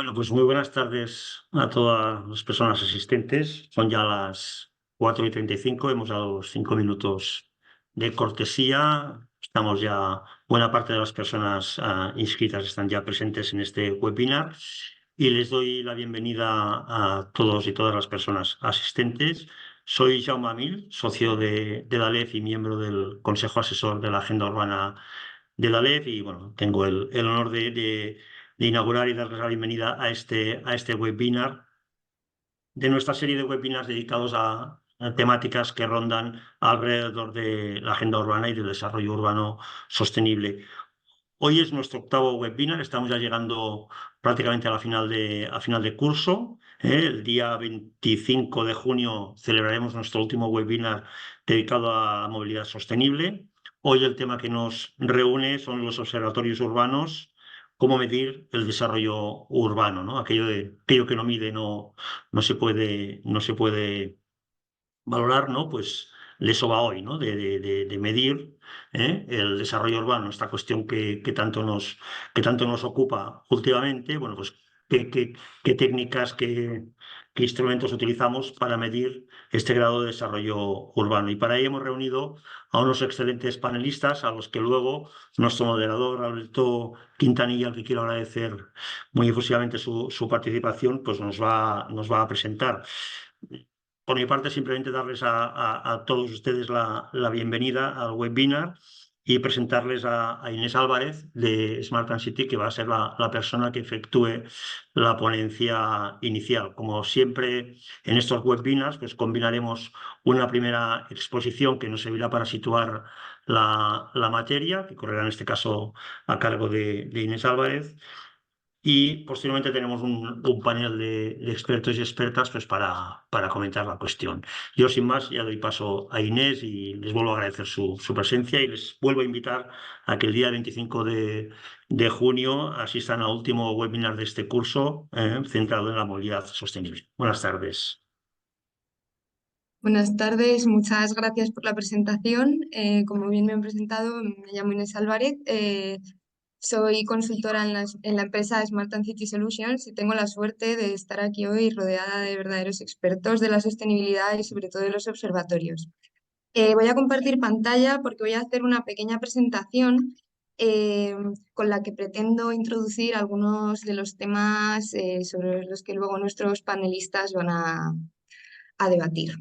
Bueno, pues muy buenas tardes a todas las personas asistentes. Son ya las 4:35. Hemos dado los 5 minutos de cortesía. Estamos ya, buena parte de las personas inscritas están ya presentes en este webinar y les doy la bienvenida a todos y todas las personas asistentes. Soy Jaume Amil, socio de la LEF y miembro del Consejo Asesor de la Agenda Urbana de la LEF y bueno, tengo el honor de inaugurar y darles la bienvenida a este webinar de nuestra serie de webinars dedicados a temáticas que rondan alrededor de la agenda urbana y del desarrollo urbano sostenible. Hoy es nuestro octavo webinar, estamos ya llegando prácticamente a final de curso. El día 25 de junio celebraremos nuestro último webinar dedicado a movilidad sostenible. Hoy el tema que nos reúne son los observatorios urbanos, cómo medir el desarrollo urbano, ¿no? Aquello que no mide no se puede valorar, ¿no? Pues de eso va hoy, ¿no? De medir el desarrollo urbano, esta cuestión que tanto nos ocupa últimamente. Bueno, pues qué técnicas, qué instrumentos utilizamos para medir este grado de desarrollo urbano. Y para ello hemos reunido a unos excelentes panelistas a los que luego nuestro moderador, Alberto Quintanilla, al que quiero agradecer muy efusivamente su participación, pues nos va a presentar. Por mi parte, simplemente darles a todos ustedes la bienvenida al webinar y presentarles a Inés Álvarez de Smart and City, que va a ser la persona que efectúe la ponencia inicial. Como siempre en estos webinars, pues combinaremos una primera exposición que nos servirá para situar la materia, que correrá en este caso a cargo de Inés Álvarez. Y posteriormente tenemos un panel de expertos y expertas pues, para comentar la cuestión. Yo, sin más, ya doy paso a Inés y les vuelvo a agradecer su presencia y les vuelvo a invitar a que el día 25 de junio asistan al último webinar de este curso centrado en la movilidad sostenible. Buenas tardes. Buenas tardes, muchas gracias por la presentación. Como bien me han presentado, me llamo Inés Álvarez. Soy consultora en la empresa Smart and City Solutions y tengo la suerte de estar aquí hoy rodeada de verdaderos expertos de la sostenibilidad y sobre todo de los observatorios. Voy a compartir pantalla porque voy a hacer una pequeña presentación eh, con la que pretendo introducir algunos de los temas sobre los que luego nuestros panelistas van a debatir.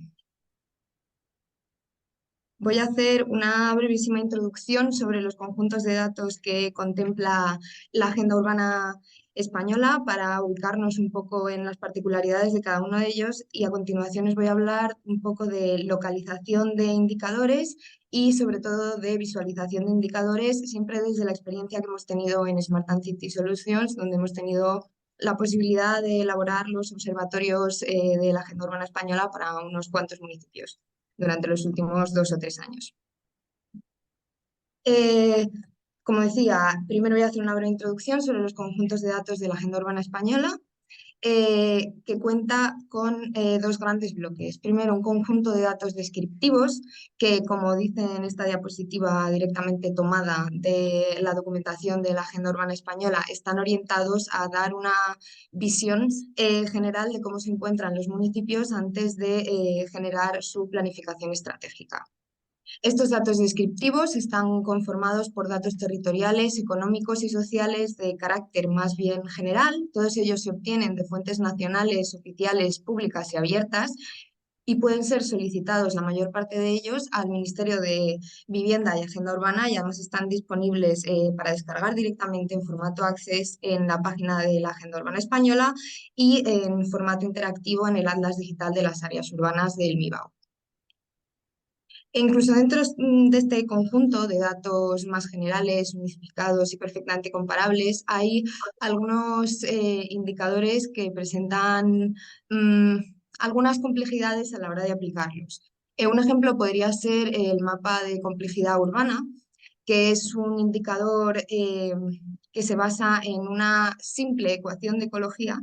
Voy a hacer una brevísima introducción sobre los conjuntos de datos que contempla la Agenda Urbana Española para ubicarnos un poco en las particularidades de cada uno de ellos y a continuación os voy a hablar un poco de localización de indicadores y sobre todo de visualización de indicadores, siempre desde la experiencia que hemos tenido en Smart and City Solutions, donde hemos tenido la posibilidad de elaborar los observatorios de la Agenda Urbana Española para unos cuantos municipios durante los últimos 2 o 3 años. Eh, Como decía, primero voy a hacer una breve introducción sobre los conjuntos de datos de la Agenda Urbana Española, que cuenta con dos grandes bloques. Primero, un conjunto de datos descriptivos, que como dice en esta diapositiva directamente tomada de la documentación de la Agenda Urbana Española, están orientados a dar una visión general de cómo se encuentran los municipios antes de generar su planificación estratégica. Estos datos descriptivos están conformados por datos territoriales, económicos y sociales de carácter más bien general. Todos ellos se obtienen de fuentes nacionales, oficiales, públicas y abiertas y pueden ser solicitados, la mayor parte de ellos, al Ministerio de Vivienda y Agenda Urbana y además están disponibles para descargar directamente en formato Access en la página de la Agenda Urbana Española y en formato interactivo en el Atlas Digital de las Áreas Urbanas del MIBAU. E incluso dentro de este conjunto de datos más generales, unificados y perfectamente comparables, hay algunos indicadores que presentan algunas complejidades a la hora de aplicarlos. Un ejemplo podría ser el mapa de complejidad urbana, que es un indicador que se basa en una simple ecuación de ecología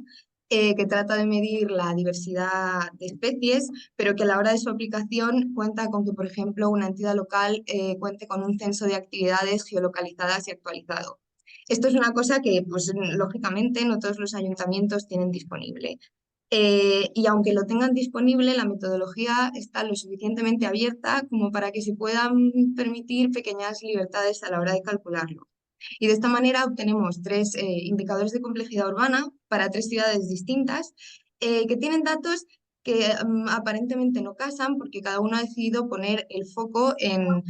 que trata de medir la diversidad de especies, pero que a la hora de su aplicación cuenta con que, por ejemplo, una entidad local cuente con un censo de actividades geolocalizadas y actualizado. Esto es una cosa que, pues, lógicamente, no todos los ayuntamientos tienen disponible. Y aunque lo tengan disponible, la metodología está lo suficientemente abierta como para que se puedan permitir pequeñas libertades a la hora de calcularlo. Y de esta manera obtenemos tres indicadores de complejidad urbana para tres ciudades distintas que tienen datos que aparentemente no casan porque cada uno ha decidido poner el foco en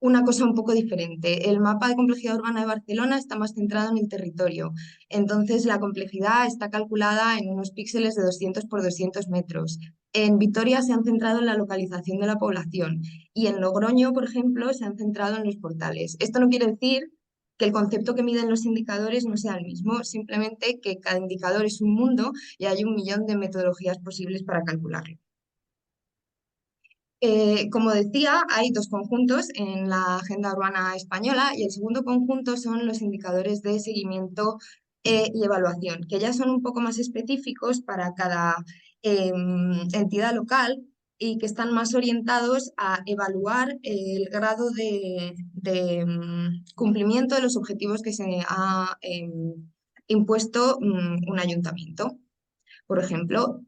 una cosa un poco diferente. El mapa de complejidad urbana de Barcelona está más centrado en el territorio. Entonces, la complejidad está calculada en unos píxeles de 200 por 200 metros. En Vitoria se han centrado en la localización de la población y en Logroño, por ejemplo, se han centrado en los portales. Esto no quiere decir que el concepto que miden los indicadores no sea el mismo, simplemente que cada indicador es un mundo y hay un millón de metodologías posibles para calcularlo. Como decía, hay dos conjuntos en la Agenda Urbana Española y el segundo conjunto son los indicadores de seguimiento y evaluación, que ya son un poco más específicos para cada entidad local y que están más orientados a evaluar el grado de cumplimiento de los objetivos que se ha impuesto un ayuntamiento. Por ejemplo,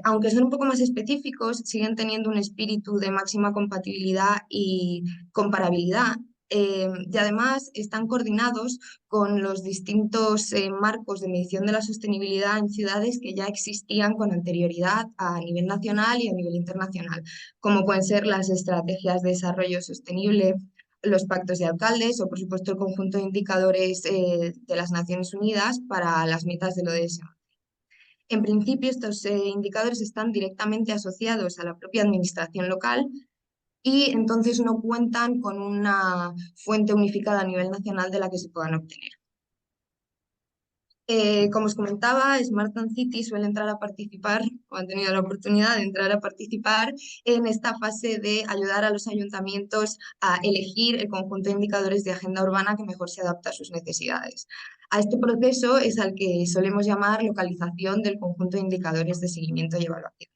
aunque son un poco más específicos, siguen teniendo un espíritu de máxima compatibilidad y comparabilidad. Y además están coordinados con los distintos marcos de medición de la sostenibilidad en ciudades que ya existían con anterioridad a nivel nacional y a nivel internacional, como pueden ser las estrategias de desarrollo sostenible, los pactos de alcaldes o, por supuesto, el conjunto de indicadores de las Naciones Unidas para las metas del ODS. En principio, estos indicadores están directamente asociados a la propia administración local y entonces no cuentan con una fuente unificada a nivel nacional de la que se puedan obtener. Como os comentaba, Smart and City suele entrar a participar, o han tenido la oportunidad de entrar a participar en esta fase de ayudar a los ayuntamientos a elegir el conjunto de indicadores de agenda urbana que mejor se adapta a sus necesidades. A este proceso es al que solemos llamar localización del conjunto de indicadores de seguimiento y evaluación.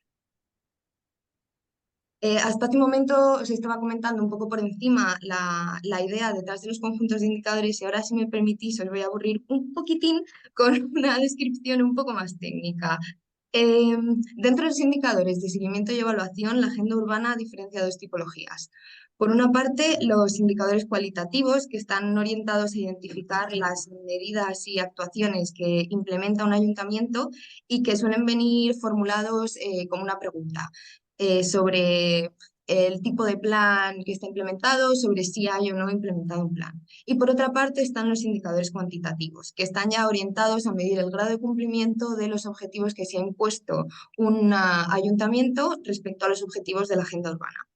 Hasta hace un momento os estaba comentando un poco por encima la idea detrás de los conjuntos de indicadores y ahora, si me permitís, os voy a aburrir un poquitín con una descripción un poco más técnica. Dentro de los indicadores de seguimiento y evaluación, la agenda urbana diferencia dos tipologías. Por una parte, los indicadores cualitativos, que están orientados a identificar las medidas y actuaciones que implementa un ayuntamiento y que suelen venir formulados como una pregunta sobre el tipo de plan que está implementado, sobre si hay o no implementado un plan. Y por otra parte están los indicadores cuantitativos, que están ya orientados a medir el grado de cumplimiento de los objetivos que se ha impuesto un ayuntamiento respecto a los objetivos de la agenda urbana.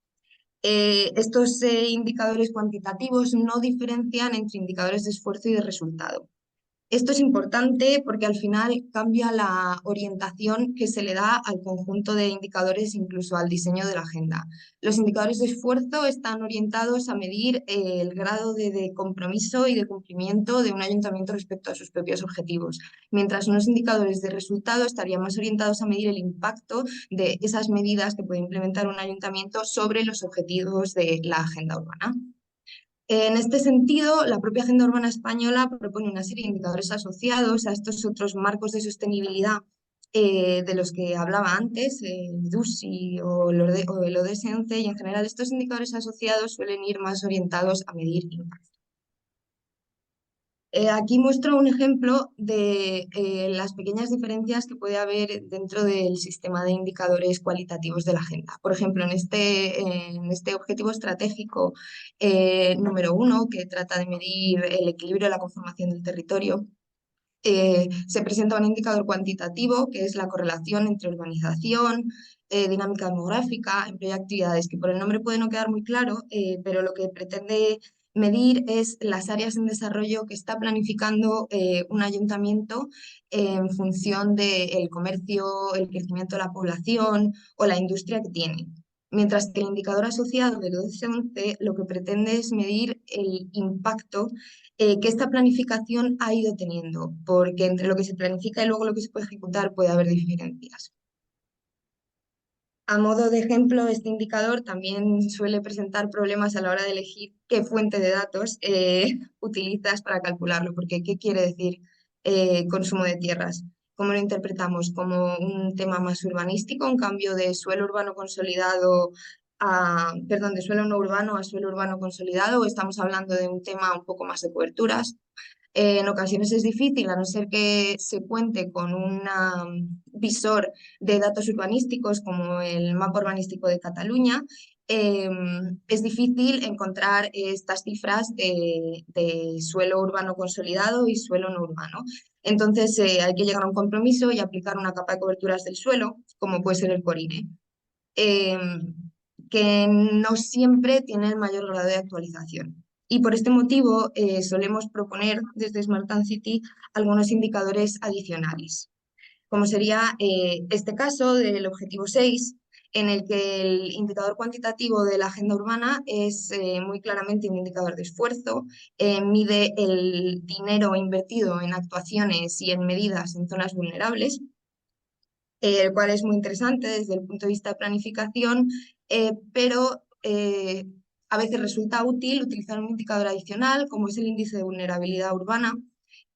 Estos indicadores cuantitativos no diferencian entre indicadores de esfuerzo y de resultado. Esto es importante porque al final cambia la orientación que se le da al conjunto de indicadores, incluso al diseño de la agenda. Los indicadores de esfuerzo están orientados a medir el grado de compromiso y de cumplimiento de un ayuntamiento respecto a sus propios objetivos, mientras unos indicadores de resultado estarían más orientados a medir el impacto de esas medidas que puede implementar un ayuntamiento sobre los objetivos de la agenda urbana. En este sentido, la propia Agenda Urbana Española propone una serie de indicadores asociados a estos otros marcos de sostenibilidad de los que hablaba antes, el DUSI o el ODS-11, y en general estos indicadores asociados suelen ir más orientados a medir impacto. Aquí muestro un ejemplo de las pequeñas diferencias que puede haber dentro del sistema de indicadores cualitativos de la agenda. Por ejemplo, en este objetivo estratégico número 1, que trata de medir el equilibrio de la conformación del territorio, se presenta un indicador cuantitativo que es la correlación entre urbanización, dinámica demográfica, empleo y actividades, que por el nombre puede no quedar muy claro, pero lo que pretende medir es las áreas en desarrollo que está planificando un ayuntamiento en función del comercio, el crecimiento de la población o la industria que tiene. Mientras que el indicador asociado del ODS-11 lo que pretende es medir el impacto que esta planificación ha ido teniendo, porque entre lo que se planifica y luego lo que se puede ejecutar puede haber diferencias. A modo de ejemplo, este indicador también suele presentar problemas a la hora de elegir qué fuente de datos utilizas para calcularlo, porque ¿qué quiere decir consumo de tierras? ¿Cómo lo interpretamos? ¿Como un tema más urbanístico, un cambio de suelo urbano consolidado perdón, de suelo no urbano a suelo urbano consolidado, o estamos hablando de un tema un poco más de coberturas? En ocasiones es difícil, a no ser que se cuente con un visor de datos urbanísticos como el mapa urbanístico de Cataluña. eh, es difícil encontrar estas cifras de suelo urbano consolidado y suelo no urbano. Entonces hay que llegar a un compromiso y aplicar una capa de coberturas del suelo, como puede ser el CORINE, eh, que no siempre tiene el mayor grado de actualización. Y por este motivo solemos proponer desde Smart and City algunos indicadores adicionales, como sería este caso del objetivo 6, en el que el indicador cuantitativo de la agenda urbana es muy claramente un indicador de esfuerzo, mide el dinero invertido en actuaciones y en medidas en zonas vulnerables, el cual es muy interesante desde el punto de vista de planificación, pero a veces resulta útil utilizar un indicador adicional, como es el índice de vulnerabilidad urbana,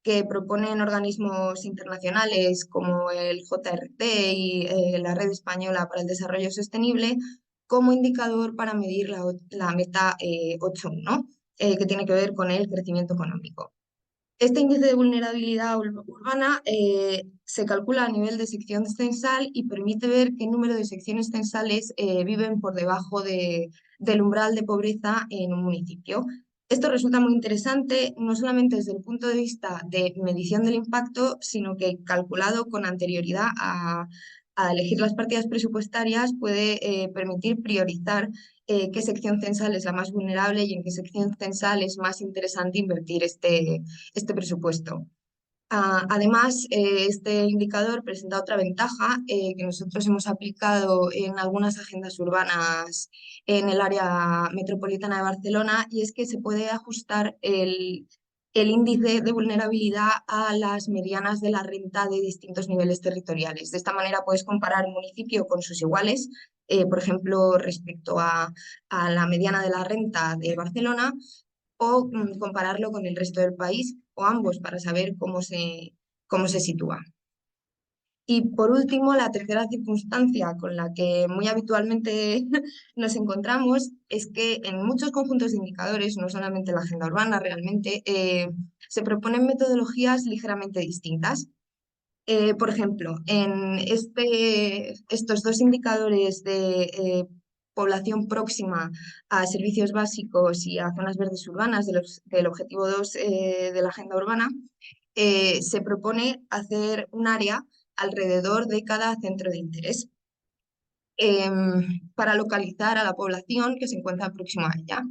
que proponen organismos internacionales como el JRC y la Red Española para el Desarrollo Sostenible, como indicador para medir la meta 8.1, que tiene que ver con el crecimiento económico. Este índice de vulnerabilidad urbana se calcula a nivel de sección censal y permite ver qué número de secciones censales viven por debajo del umbral de pobreza en un municipio. Esto resulta muy interesante, no solamente desde el punto de vista de medición del impacto, sino que calculado con anterioridad a elegir las partidas presupuestarias puede permitir priorizar qué sección censal es la más vulnerable y en qué sección censal es más interesante invertir este presupuesto. Además, este indicador presenta otra ventaja que nosotros hemos aplicado en algunas agendas urbanas en el área metropolitana de Barcelona, y es que se puede ajustar el índice de vulnerabilidad a las medianas de la renta de distintos niveles territoriales. De esta manera puedes comparar un municipio con sus iguales, por ejemplo, respecto a la mediana de la renta de Barcelona, o compararlo con el resto del país o ambos para saber cómo se sitúa. Y por último, la tercera circunstancia con la que muy habitualmente nos encontramos es que en muchos conjuntos de indicadores, no solamente la agenda urbana realmente, se proponen metodologías ligeramente distintas. Por ejemplo, en estos dos indicadores de población próxima a servicios básicos y a zonas verdes urbanas del objetivo 2 de la agenda urbana, se propone hacer un área alrededor de cada centro de interés para localizar a la población que se encuentra próxima a ella.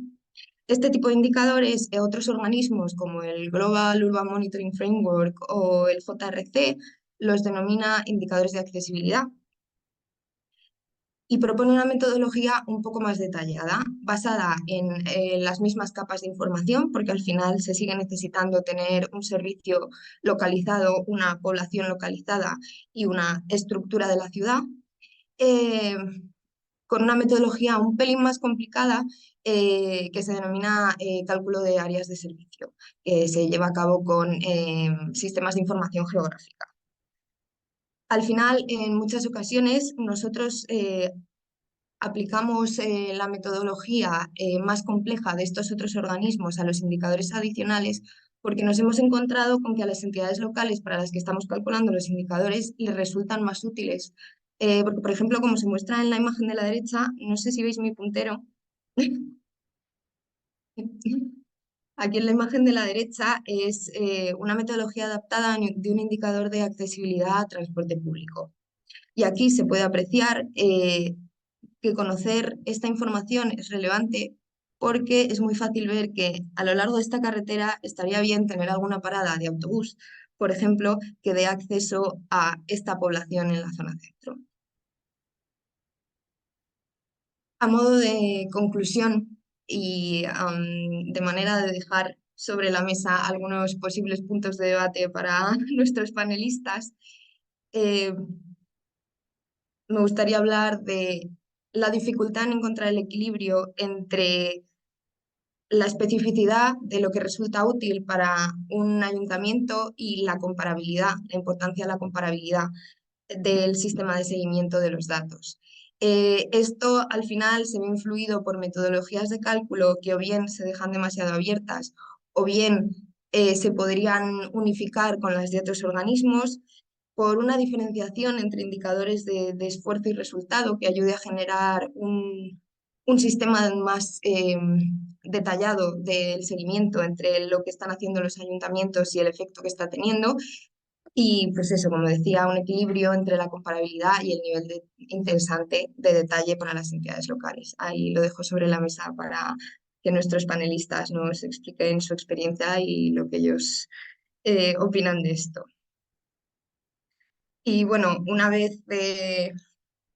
Este tipo de indicadores, otros organismos como el Global Urban Monitoring Framework o el JRC, los denomina indicadores de accesibilidad y propone una metodología un poco más detallada, basada en las mismas capas de información, porque al final se sigue necesitando tener un servicio localizado, una población localizada y una estructura de la ciudad, eh, con una metodología un pelín más complicada que se denomina cálculo de áreas de servicio, que se lleva a cabo con sistemas de información geográfica. Al final, en muchas ocasiones, nosotros aplicamos la metodología más compleja de estos otros organismos a los indicadores adicionales porque nos hemos encontrado con que a las entidades locales para las que estamos calculando los indicadores les resultan más útiles. Porque, por ejemplo, como se muestra en la imagen de la derecha, no sé si veis mi puntero. Aquí en la imagen de la derecha es una metodología adaptada de un indicador de accesibilidad a transporte público. Y aquí se puede apreciar que conocer esta información es relevante porque es muy fácil ver que a lo largo de esta carretera estaría bien tener alguna parada de autobús, por ejemplo, que dé acceso a esta población en la zona centro. A modo de conclusión y de manera de dejar sobre la mesa algunos posibles puntos de debate para nuestros panelistas, eh, me gustaría hablar de la dificultad en encontrar el equilibrio entre la especificidad de lo que resulta útil para un ayuntamiento y la comparabilidad, la importancia de la comparabilidad del sistema de seguimiento de los datos. Esto al final se ve influido por metodologías de cálculo que o bien se dejan demasiado abiertas o bien se podrían unificar con las de otros organismos, por una diferenciación entre indicadores de esfuerzo y resultado que ayude a generar un sistema más detallado del seguimiento entre lo que están haciendo los ayuntamientos y el efecto que está teniendo. Y pues eso, como decía, un equilibrio entre la comparabilidad y el nivel interesante de detalle para las entidades locales. Ahí lo dejo sobre la mesa para que nuestros panelistas nos expliquen su experiencia y lo que ellos opinan de esto. Y bueno, una vez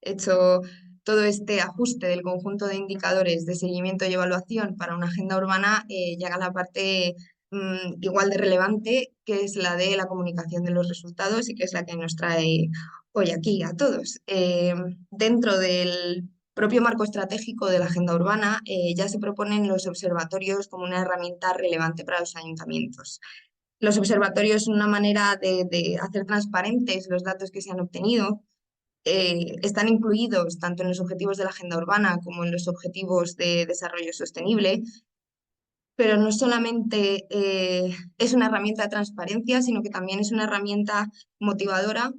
hecho todo este ajuste del conjunto de indicadores de seguimiento y evaluación para una agenda urbana, llega la parte igual de relevante, que es la de la comunicación de los resultados y que es la que nos trae hoy aquí a todos. Dentro del propio marco estratégico de la agenda urbana, ya se proponen los observatorios como una herramienta relevante para los ayuntamientos. Los observatorios son una manera de hacer transparentes los datos que se han obtenido. Están incluidos tanto en los objetivos de la agenda urbana como en los objetivos de desarrollo sostenible, pero no solamente es una herramienta de transparencia, sino que también es una herramienta motivadora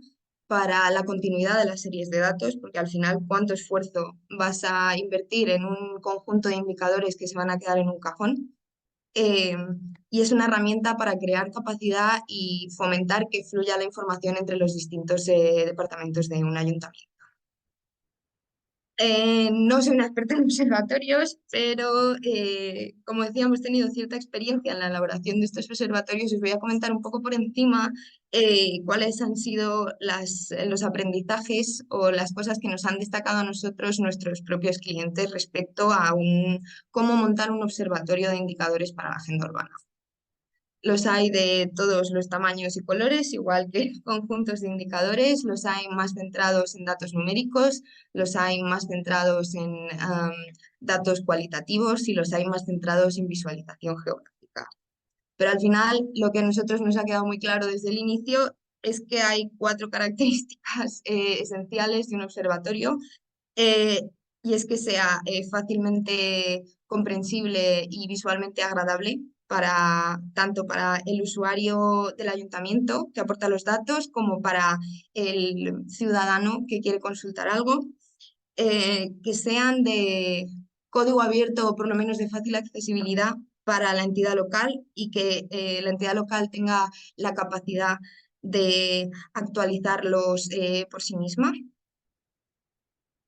para la continuidad de las series de datos, porque al final, ¿cuánto esfuerzo vas a invertir en un conjunto de indicadores que se van a quedar en un cajón? eh, y es una herramienta para crear capacidad y fomentar que fluya la información entre los distintos departamentos de un ayuntamiento. No soy una experta en observatorios, pero como decía, hemos tenido cierta experiencia en la elaboración de estos observatorios y os voy a comentar un poco por encima cuáles han sido los aprendizajes o las cosas que nos han destacado a nosotros nuestros propios clientes respecto a cómo montar un observatorio de indicadores para la agenda urbana. Los hay de todos los tamaños y colores, igual que conjuntos de indicadores. Los hay más centrados en datos numéricos, los hay más centrados en datos cualitativos y los hay más centrados en visualización geográfica. Pero al final, lo que a nosotros nos ha quedado muy claro desde el inicio es que hay 4 características esenciales de un observatorio, eh, y es que sea fácilmente comprensible y visualmente agradable tanto para el usuario del ayuntamiento que aporta los datos como para el ciudadano que quiere consultar algo, que sean de código abierto o por lo menos de fácil accesibilidad para la entidad local y que la entidad local tenga la capacidad de actualizarlos por sí misma,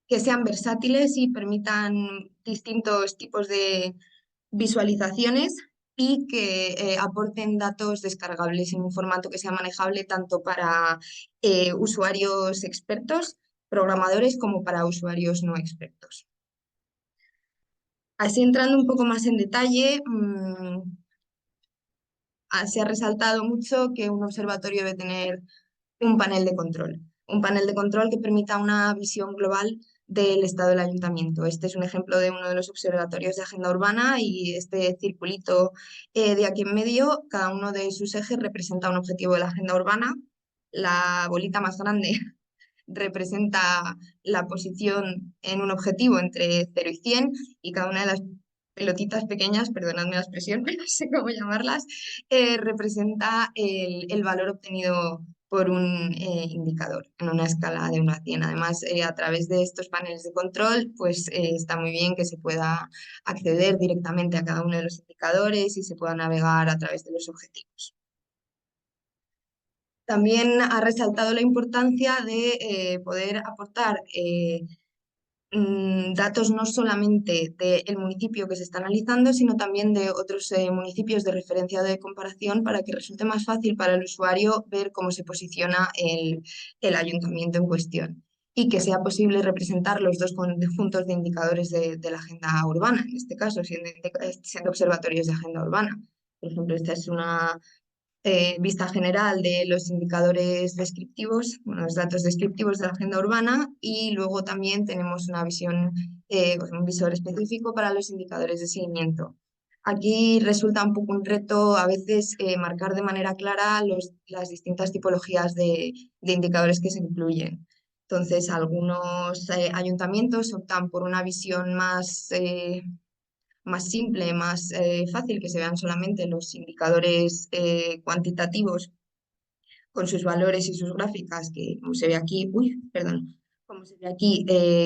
que sean versátiles y permitan distintos tipos de visualizaciones y que aporten datos descargables en un formato que sea manejable tanto para usuarios expertos, programadores, como para usuarios no expertos. Así entrando un poco más en detalle, se ha resaltado mucho que un observatorio debe tener un panel de control que permita una visión global del estado del ayuntamiento. Este es un ejemplo de uno de los observatorios de agenda urbana y este circulito de aquí en medio, cada uno de sus ejes representa un objetivo de la agenda urbana. La bolita más grande representa la posición en un objetivo entre 0 y 100 y cada una de las pelotitas pequeñas, perdonadme la expresión, pero no sé cómo llamarlas, representa el valor obtenido por un indicador en una escala de 1 a 100. Además, a través de estos paneles de control, pues está muy bien que se pueda acceder directamente a cada uno de los indicadores y se pueda navegar a través de los objetivos. También ha resaltado la importancia de poder aportar datos no solamente del municipio que se está analizando, sino también de otros municipios de referencia o de comparación para que resulte más fácil para el usuario ver cómo se posiciona el ayuntamiento en cuestión y que sea posible representar los dos conjuntos de indicadores de la agenda urbana, en este caso siendo observatorios de agenda urbana. Por ejemplo, esta es una vista general de los indicadores descriptivos, bueno, los datos descriptivos de la agenda urbana, y luego también tenemos una visión, pues un visor específico para los indicadores de seguimiento. Aquí resulta un poco un reto a veces marcar de manera clara las distintas tipologías de indicadores que se incluyen. Entonces, algunos ayuntamientos optan por una visión más simple, más fácil, que se vean solamente los indicadores cuantitativos con sus valores y sus gráficas, que como se ve aquí, perdón, como se ve aquí,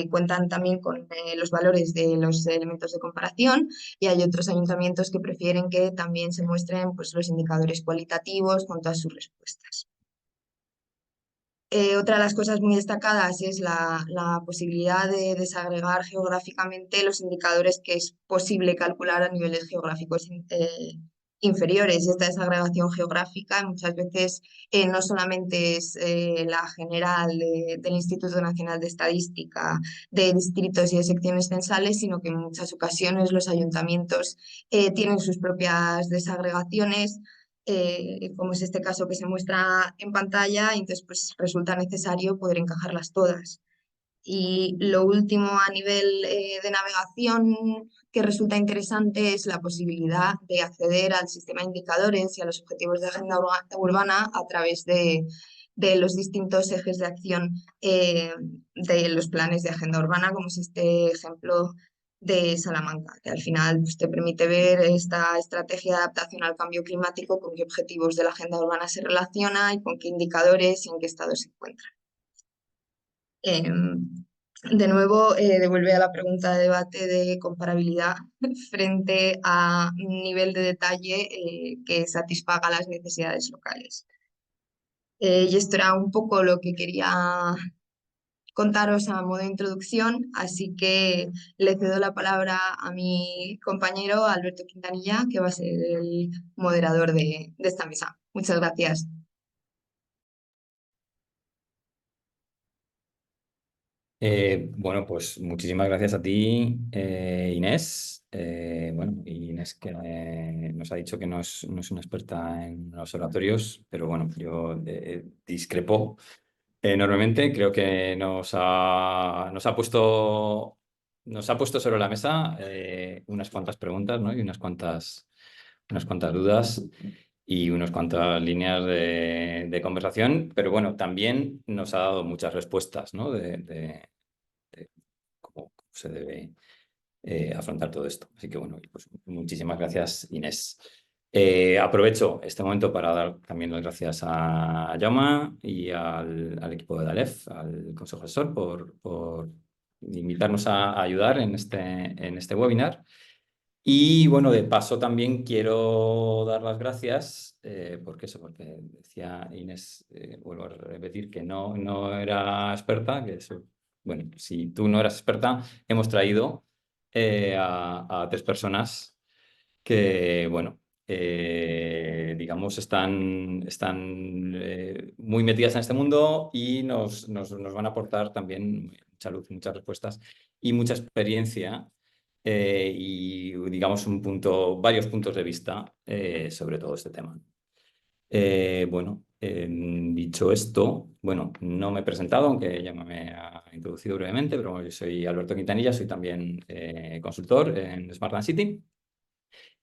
cuentan también con los valores de los elementos de comparación, y hay otros ayuntamientos que prefieren que también se muestren pues, los indicadores cualitativos con todas sus respuestas. Otra de las cosas muy destacadas es la posibilidad de desagregar geográficamente los indicadores que es posible calcular a niveles geográficos inferiores. Y esta desagregación geográfica muchas veces no solamente es la general del Instituto Nacional de Estadística, de distritos y de secciones censales, sino que en muchas ocasiones los ayuntamientos tienen sus propias desagregaciones, como es este caso que se muestra en pantalla, y entonces pues resulta necesario poder encajarlas todas. Y lo último a nivel de navegación que resulta interesante es la posibilidad de acceder al sistema de indicadores y a los objetivos de agenda urbana a través de los distintos ejes de acción de los planes de agenda urbana, como es este ejemplo de Salamanca, que al final pues, te permite ver esta estrategia de adaptación al cambio climático, con qué objetivos de la agenda urbana se relaciona y con qué indicadores y en qué estado se encuentra. De nuevo, devuelve a la pregunta de debate de comparabilidad frente a un nivel de detalle que satisfaga las necesidades locales. Y esto era un poco lo que quería contaros a modo de introducción, así que le cedo la palabra a mi compañero Alberto Quintanilla, que va a ser el moderador de esta mesa. Muchas gracias. Bueno, pues muchísimas gracias a ti, Inés. Bueno, Inés que nos ha dicho que no es una experta en observatorios, pero bueno, yo discrepo enormemente. Creo que nos ha puesto sobre la mesa unas cuantas preguntas, ¿no? Y unas cuantas dudas y unas cuantas líneas de conversación, pero bueno, también nos ha dado muchas respuestas, ¿no? De cómo se debe afrontar todo esto. Así que bueno, pues muchísimas gracias, Inés. Aprovecho este momento para dar también las gracias a Jaume y al equipo de DALEF, al Consejo Asesor, por invitarnos a ayudar en este webinar. Y bueno, de paso también quiero dar las gracias, porque decía Inés, vuelvo a repetir, que no era experta, que eso, bueno, si tú no eras experta, hemos traído a tres personas que, bueno, digamos, están muy metidas en este mundo y nos van a aportar también mucha luz, muchas respuestas y mucha experiencia y, digamos, varios puntos de vista sobre todo este tema. Bueno, dicho esto, bueno, no me he presentado, aunque ya me ha introducido brevemente, pero bueno, yo soy Alberto Quintanilla, soy también consultor en Smart Land City.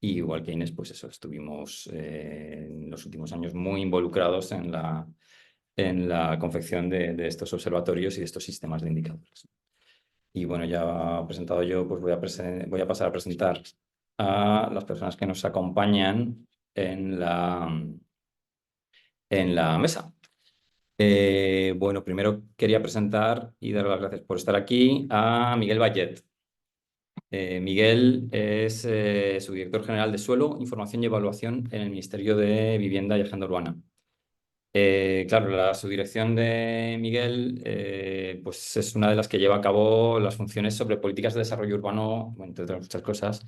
Y igual que Inés, pues eso, estuvimos en los últimos años muy involucrados en la confección de estos observatorios y de estos sistemas de indicadores. Y bueno, ya presentado yo, pues voy a pasar a presentar a las personas que nos acompañan en la mesa. Bueno, primero quería presentar y dar las gracias por estar aquí a Miguel Vallet. Miguel es subdirector general de Suelo, Información y Evaluación en el Ministerio de Vivienda y Agenda Urbana. Claro, la subdirección de Miguel pues es una de las que lleva a cabo las funciones sobre políticas de desarrollo urbano, entre otras muchas cosas,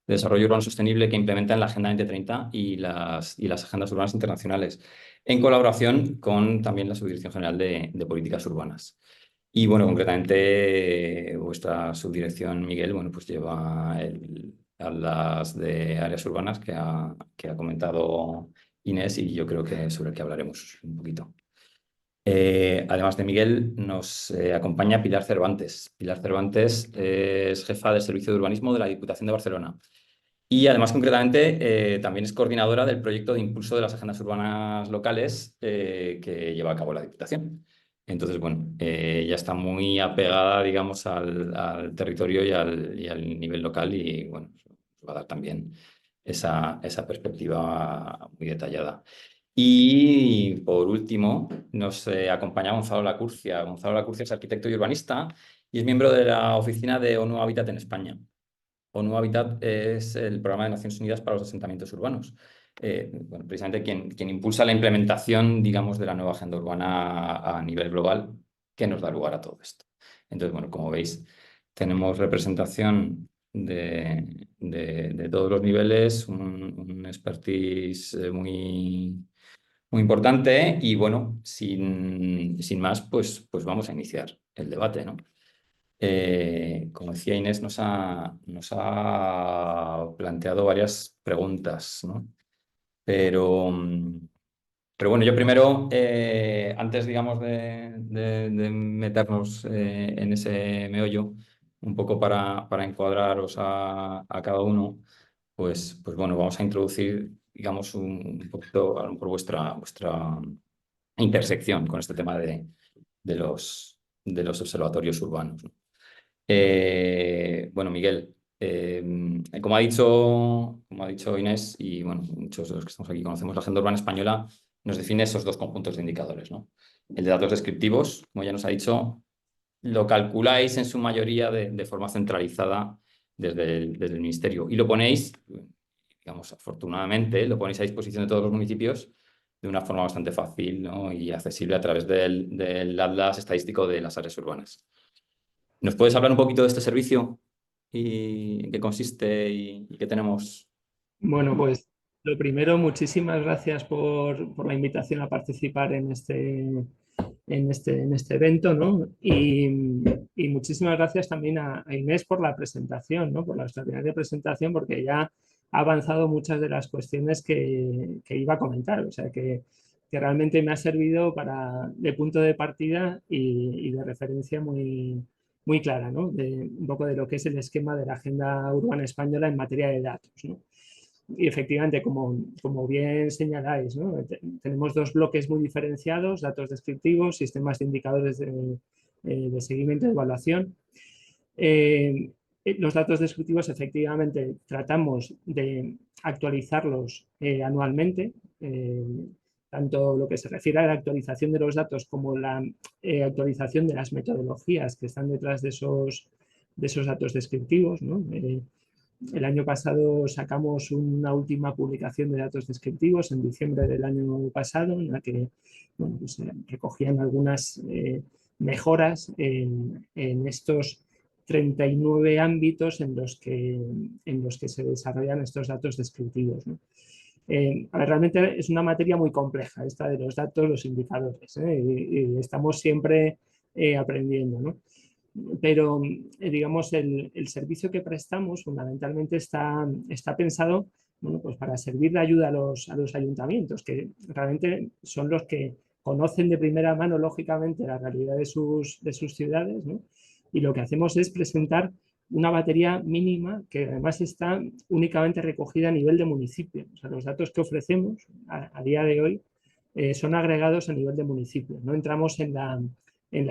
de desarrollo urbano sostenible que implementan la Agenda 2030 y las agendas urbanas internacionales, en colaboración con también la Subdirección General de Políticas Urbanas. Y bueno, concretamente vuestra subdirección, Miguel, bueno, pues lleva a las de áreas urbanas que ha comentado Inés, y yo creo que sobre el que hablaremos un poquito. Además de Miguel, nos acompaña Pilar Cervantes. Pilar Cervantes es jefa del Servicio de Urbanismo de la Diputación de Barcelona. Y además, concretamente, también es coordinadora del proyecto de impulso de las agendas urbanas locales que lleva a cabo la Diputación. Entonces, bueno, ella está muy apegada, digamos, al territorio y al nivel local y, bueno, va a dar también esa perspectiva muy detallada. Y por último, nos acompaña Gonzalo Lacurcia. Gonzalo Lacurcia es arquitecto y urbanista y es miembro de la oficina de ONU Habitat en España. ONU Habitat es el programa de Naciones Unidas para los asentamientos urbanos. Bueno, precisamente quien impulsa la implementación, digamos, de la nueva agenda urbana a nivel global, que nos da lugar a todo esto. Entonces, bueno, como veis, tenemos representación de todos los niveles, un expertise muy importante y, bueno, sin más, pues vamos a iniciar el debate, ¿no? Como decía Inés, nos ha planteado varias preguntas, ¿no? Pero, pero bueno, yo primero, antes, digamos, de meternos en ese meollo, un poco para encuadraros a cada uno, pues bueno, vamos a introducir, digamos, un poquito, a lo mejor, vuestra intersección con este tema de los observatorios urbanos, ¿no? Bueno, Miguel, como ha dicho Inés, y bueno, muchos de los que estamos aquí conocemos la Agenda Urbana Española, nos define esos dos conjuntos de indicadores, ¿no? El de datos descriptivos, como ya nos ha dicho, lo calculáis en su mayoría de forma centralizada desde el Ministerio y lo ponéis, digamos, afortunadamente, lo ponéis a disposición de todos los municipios de una forma bastante fácil, ¿no? Y accesible a través del Atlas Estadístico de las Áreas Urbanas. ¿Nos puedes hablar un poquito de este servicio y en qué consiste y qué tenemos? Bueno, pues lo primero, muchísimas gracias por la invitación a participar en este evento, ¿no? Y muchísimas gracias también a Inés por la presentación, ¿no? Por la extraordinaria presentación, porque ya ha avanzado muchas de las cuestiones que iba a comentar. O sea, que realmente me ha servido de punto de partida y de referencia muy clara, ¿no? Un poco de lo que es el esquema de la Agenda Urbana Española en materia de datos, ¿no? Y efectivamente, como bien señaláis, ¿no? Tenemos dos bloques muy diferenciados: datos descriptivos, sistemas de indicadores de seguimiento y evaluación. Los datos descriptivos, efectivamente, tratamos de actualizarlos anualmente, tanto lo que se refiere a la actualización de los datos como la actualización de las metodologías que están detrás de esos datos descriptivos, ¿no? El año pasado sacamos una última publicación de datos descriptivos en diciembre del año pasado, en la que bueno, pues, recogían algunas mejoras en estos 39 ámbitos en los que se desarrollan estos datos descriptivos, ¿no? A ver, realmente es una materia muy compleja esta de los datos, los indicadores, ¿eh? Y estamos siempre aprendiendo, ¿no? Pero, digamos, el servicio que prestamos fundamentalmente está pensado, bueno, pues para servir de ayuda a los ayuntamientos, que realmente son los que conocen de primera mano, lógicamente, la realidad de sus ciudades, ¿no? Y lo que hacemos es presentar una batería mínima que además está únicamente recogida a nivel de municipio. O sea, los datos que ofrecemos a día de hoy son agregados a nivel de municipio. No entramos en la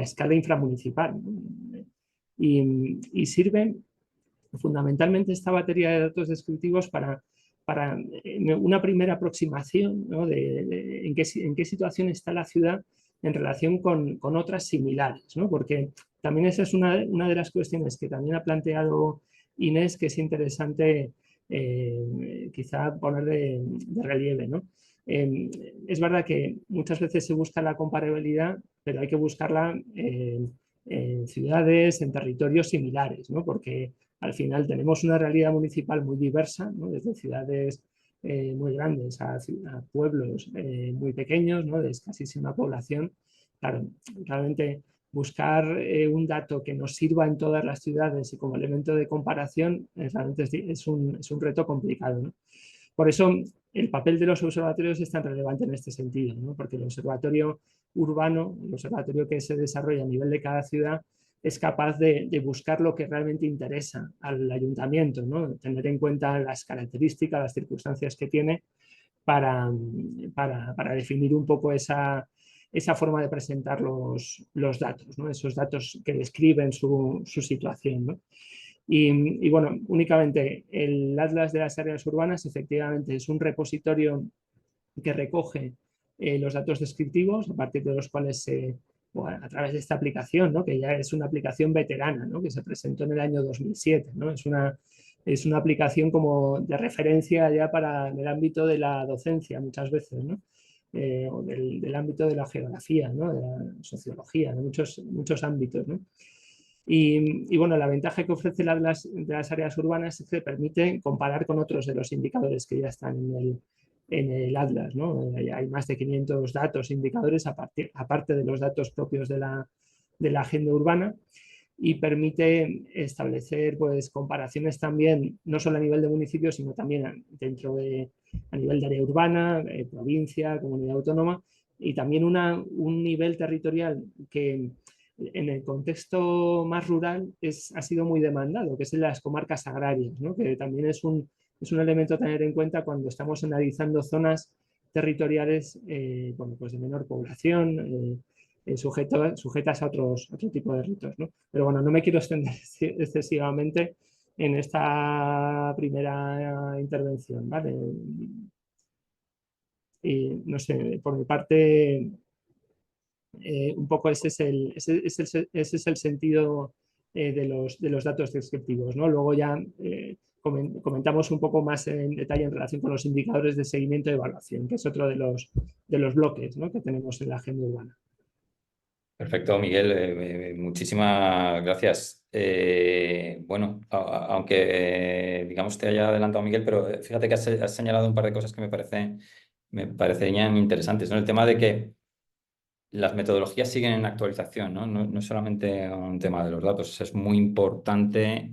escala inframunicipal, ¿no? Y sirven fundamentalmente esta batería de datos descriptivos para una primera aproximación, ¿no? de en qué situación está la ciudad en relación con otras similares, ¿no? Porque también esa es una de las cuestiones que también ha planteado Inés, que es interesante quizá poner de relieve, ¿no? Es verdad que muchas veces se busca la comparabilidad, pero hay que buscarla en ciudades, en territorios similares, ¿no? Porque al final tenemos una realidad municipal muy diversa, ¿no? Desde ciudades muy grandes a pueblos muy pequeños, ¿no? De escasísima población. Claro, realmente buscar un dato que nos sirva en todas las ciudades y como elemento de comparación realmente es un reto complicado, ¿no? Por eso el papel de los observatorios es tan relevante en este sentido, ¿no? Porque el observatorio urbano, el observatorio que se desarrolla a nivel de cada ciudad, es capaz de buscar lo que realmente interesa al ayuntamiento, ¿no? Tener en cuenta las características, las circunstancias que tiene para definir un poco esa forma de presentar los datos, ¿no? Esos datos que describen su situación, ¿no? Y bueno, únicamente el Atlas de las áreas urbanas efectivamente es un repositorio que recoge los datos descriptivos, a partir de los cuales bueno, a través de esta aplicación, ¿no? Que ya es una aplicación veterana, ¿no? Que se presentó en el año 2007, ¿no? Es una aplicación como de referencia ya para el ámbito de la docencia muchas veces, ¿no? O del ámbito de la geografía, ¿no? De la sociología, de muchos ámbitos, ¿no? Y bueno, la ventaja que ofrece el Atlas de las áreas urbanas es que permite comparar con otros de los indicadores que ya están en el Atlas, ¿no? Hay más de 500 datos, indicadores, aparte de los datos propios de la agenda urbana, y permite establecer pues, comparaciones también, no solo a nivel de municipio, sino también a nivel de área urbana, provincia, comunidad autónoma, y también un nivel territorial que en el contexto más rural ha sido muy demandado, que es en las comarcas agrarias, ¿no? Que también es un elemento a tener en cuenta cuando estamos analizando zonas territoriales bueno, pues de menor población, sujetas a otro tipo de ritos, ¿no? Pero bueno, no me quiero extender excesivamente en esta primera intervención, ¿vale? Y no sé, por mi parte, un poco ese es el sentido de los datos descriptivos, ¿no? Luego ya comentamos un poco más en detalle en relación con los indicadores de seguimiento y evaluación, que es otro de los bloques, ¿no? Que tenemos en la agenda urbana. Perfecto, Miguel. Muchísimas gracias. Bueno, aunque digamos te haya adelantado Miguel, pero fíjate que has señalado un par de cosas que me parecerían interesantes, ¿no? El tema de que las metodologías siguen en actualización, ¿no? No es solamente un tema de los datos, es muy importante,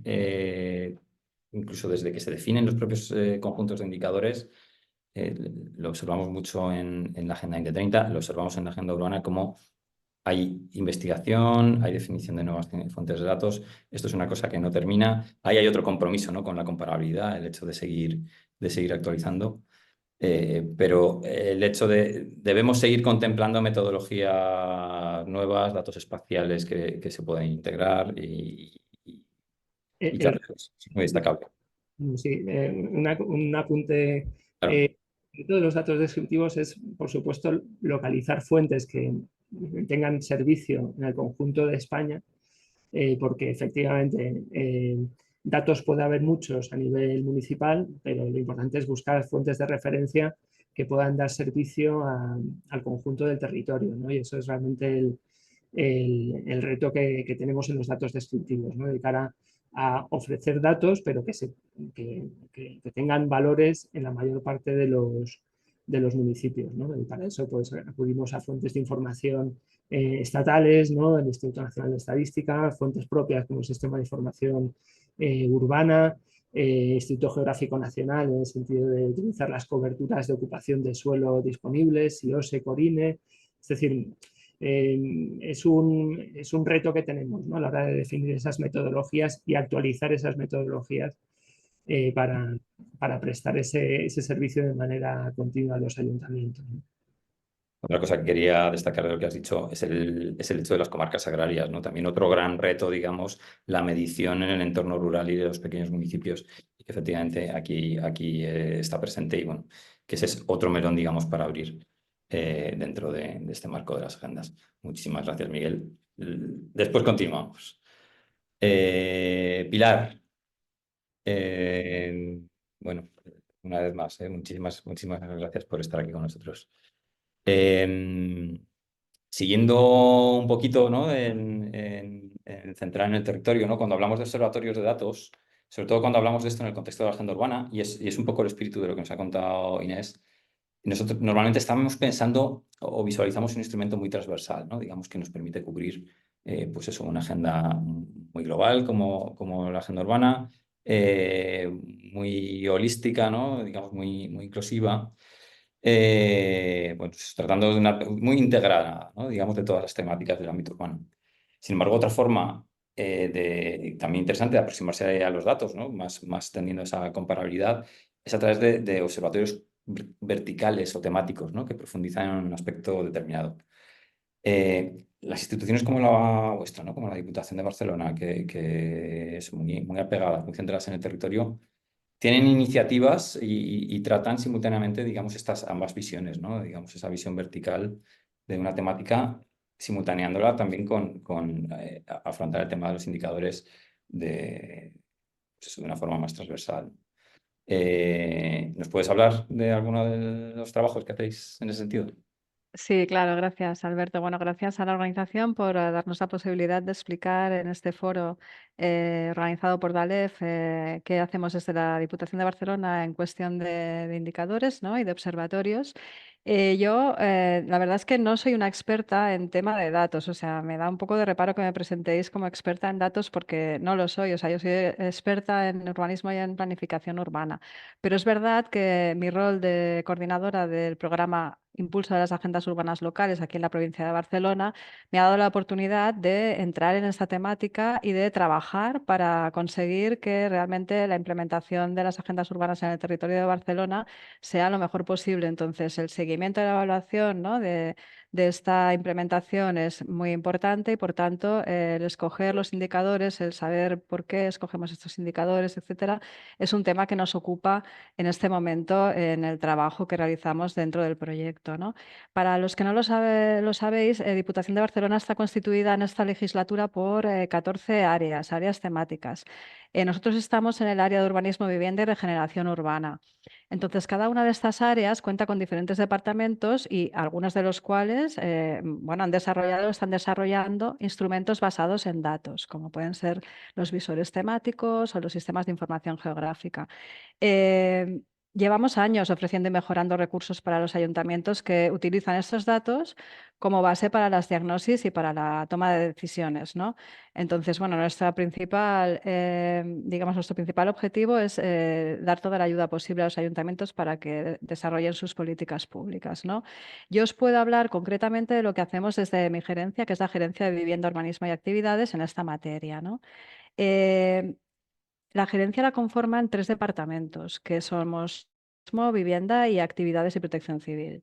incluso desde que se definen los propios conjuntos de indicadores. Lo observamos mucho en la Agenda 2030, lo observamos en la Agenda Urbana, como hay investigación, hay definición de nuevas fuentes de datos. Esto es una cosa que no termina. Ahí hay otro compromiso, ¿no? Con la comparabilidad, el hecho de seguir actualizando. Pero el hecho debemos seguir contemplando metodologías nuevas, datos espaciales que se pueden integrar y claro, es muy destacable. Sí, un apunte. Claro. Todos los datos descriptivos es, por supuesto, localizar fuentes que tengan servicio en el conjunto de España, porque efectivamente datos puede haber muchos a nivel municipal, pero lo importante es buscar fuentes de referencia que puedan dar servicio al conjunto del territorio, ¿no? Y eso es realmente el reto que tenemos en los datos descriptivos, ¿no? De cara a ofrecer datos, pero que tengan valores en la mayor parte de los municipios, ¿no? Y para eso pues, acudimos a fuentes de información estatales, ¿no? El Instituto Nacional de Estadística, fuentes propias como el Sistema de Información Urbana, Instituto Geográfico Nacional, en el sentido de utilizar las coberturas de ocupación de suelo disponibles, IOSE, CORINE. Es decir, es un reto que tenemos, ¿no? A la hora de definir esas metodologías y actualizar esas metodologías para prestar ese servicio de manera continua a los ayuntamientos, ¿no? Otra cosa que quería destacar de lo que has dicho es el hecho de las comarcas agrarias, ¿no? También otro gran reto, digamos, la medición en el entorno rural y de los pequeños municipios, y que efectivamente aquí está presente y bueno, que ese es otro melón, digamos, para abrir dentro de este marco de las agendas. Muchísimas gracias, Miguel. Después continuamos. Pilar, bueno, una vez más, muchísimas gracias por estar aquí con nosotros. Siguiendo un poquito, ¿no? en centrar en el territorio, ¿no? Cuando hablamos de observatorios de datos, sobre todo cuando hablamos de esto en el contexto de la agenda urbana, y es un poco el espíritu de lo que nos ha contado Inés, nosotros normalmente estamos pensando o visualizamos un instrumento muy transversal, ¿no? Digamos que nos permite cubrir pues eso, una agenda muy global como la agenda urbana, muy holística, ¿no? Digamos, muy inclusiva. Bueno, pues tratando de muy integrada, ¿no? Digamos, de todas las temáticas del ámbito urbano. Sin embargo, otra forma también interesante de aproximarse a los datos, ¿no? Más teniendo esa comparabilidad, es a través de observatorios verticales o temáticos, ¿no? Que profundizan en un aspecto determinado. Las instituciones como la vuestra, ¿no? Como la Diputación de Barcelona, que es muy apegada, muy centradas en el territorio, tienen iniciativas y tratan simultáneamente, digamos, estas ambas visiones, ¿no? Digamos, esa visión vertical de una temática, simultaneándola también con afrontar el tema de los indicadores pues eso, de una forma más transversal. ¿Nos puedes hablar de alguno de los trabajos que hacéis en ese sentido? Sí, claro, gracias, Alberto. Bueno, gracias a la organización por darnos la posibilidad de explicar en este foro organizado por DALEF qué hacemos desde la Diputación de Barcelona en cuestión de indicadores, ¿no? Y de observatorios. La verdad es que no soy una experta en tema de datos, o sea, me da un poco de reparo que me presentéis como experta en datos porque no lo soy, o sea, yo soy experta en urbanismo y en planificación urbana, pero es verdad que mi rol de coordinadora del programa Impulso de las Agendas Urbanas Locales aquí en la provincia de Barcelona me ha dado la oportunidad de entrar en esta temática y de trabajar para conseguir que realmente la implementación de las agendas urbanas en el territorio de Barcelona sea lo mejor posible. Entonces, el seguimiento y la evaluación, ¿no? de esta implementación es muy importante y, por tanto, el escoger los indicadores, el saber por qué escogemos estos indicadores, etcétera, es un tema que nos ocupa en este momento en el trabajo que realizamos dentro del proyecto, ¿no? Para los que no lo sabéis, Diputación de Barcelona está constituida en esta legislatura por 14 áreas temáticas. Nosotros estamos en el área de urbanismo, vivienda y regeneración urbana. Entonces, cada una de estas áreas cuenta con diferentes departamentos y algunos de los cuales bueno, han desarrollado o están desarrollando instrumentos basados en datos, como pueden ser los visores temáticos o los sistemas de información geográfica. Eh, Llevamos años ofreciendo y mejorando recursos para los ayuntamientos que utilizan estos datos como base para las diagnosis y para la toma de decisiones, ¿no? Entonces, bueno, nuestro principal objetivo es dar toda la ayuda posible a los ayuntamientos para que desarrollen sus políticas públicas, ¿no? Yo os puedo hablar concretamente de lo que hacemos desde mi gerencia, que es la Gerencia de Vivienda, Urbanismo y Actividades en esta materia, ¿no? Eh, la gerencia la conforman 3 departamentos, que somos Vivienda y Actividades y Protección Civil.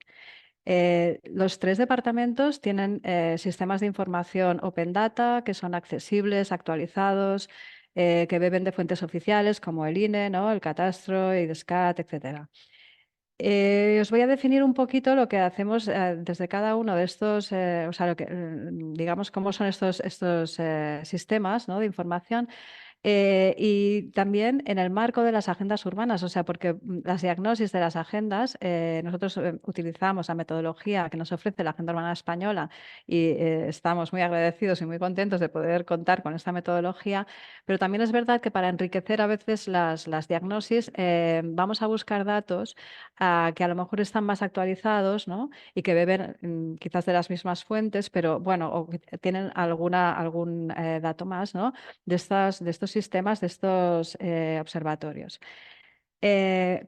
Los 3 departamentos tienen sistemas de información Open Data que son accesibles, actualizados, que beben de fuentes oficiales como el INE, ¿no? El Catastro, IDESCAT, etc. Os voy a definir un poquito lo que hacemos desde cada uno de estos, o sea, digamos, cómo son estos sistemas, ¿no? de información. Y también en el marco de las agendas urbanas, o sea, porque las diagnosis de las agendas, nosotros utilizamos la metodología que nos ofrece la Agenda Urbana Española y estamos muy agradecidos y muy contentos de poder contar con esta metodología, pero también es verdad que para enriquecer a veces las diagnosis vamos a buscar datos que a lo mejor están más actualizados, ¿no? Y que beben quizás de las mismas fuentes, pero bueno, o que tienen algún dato más, ¿no? de estos sistemas, de estos observatorios.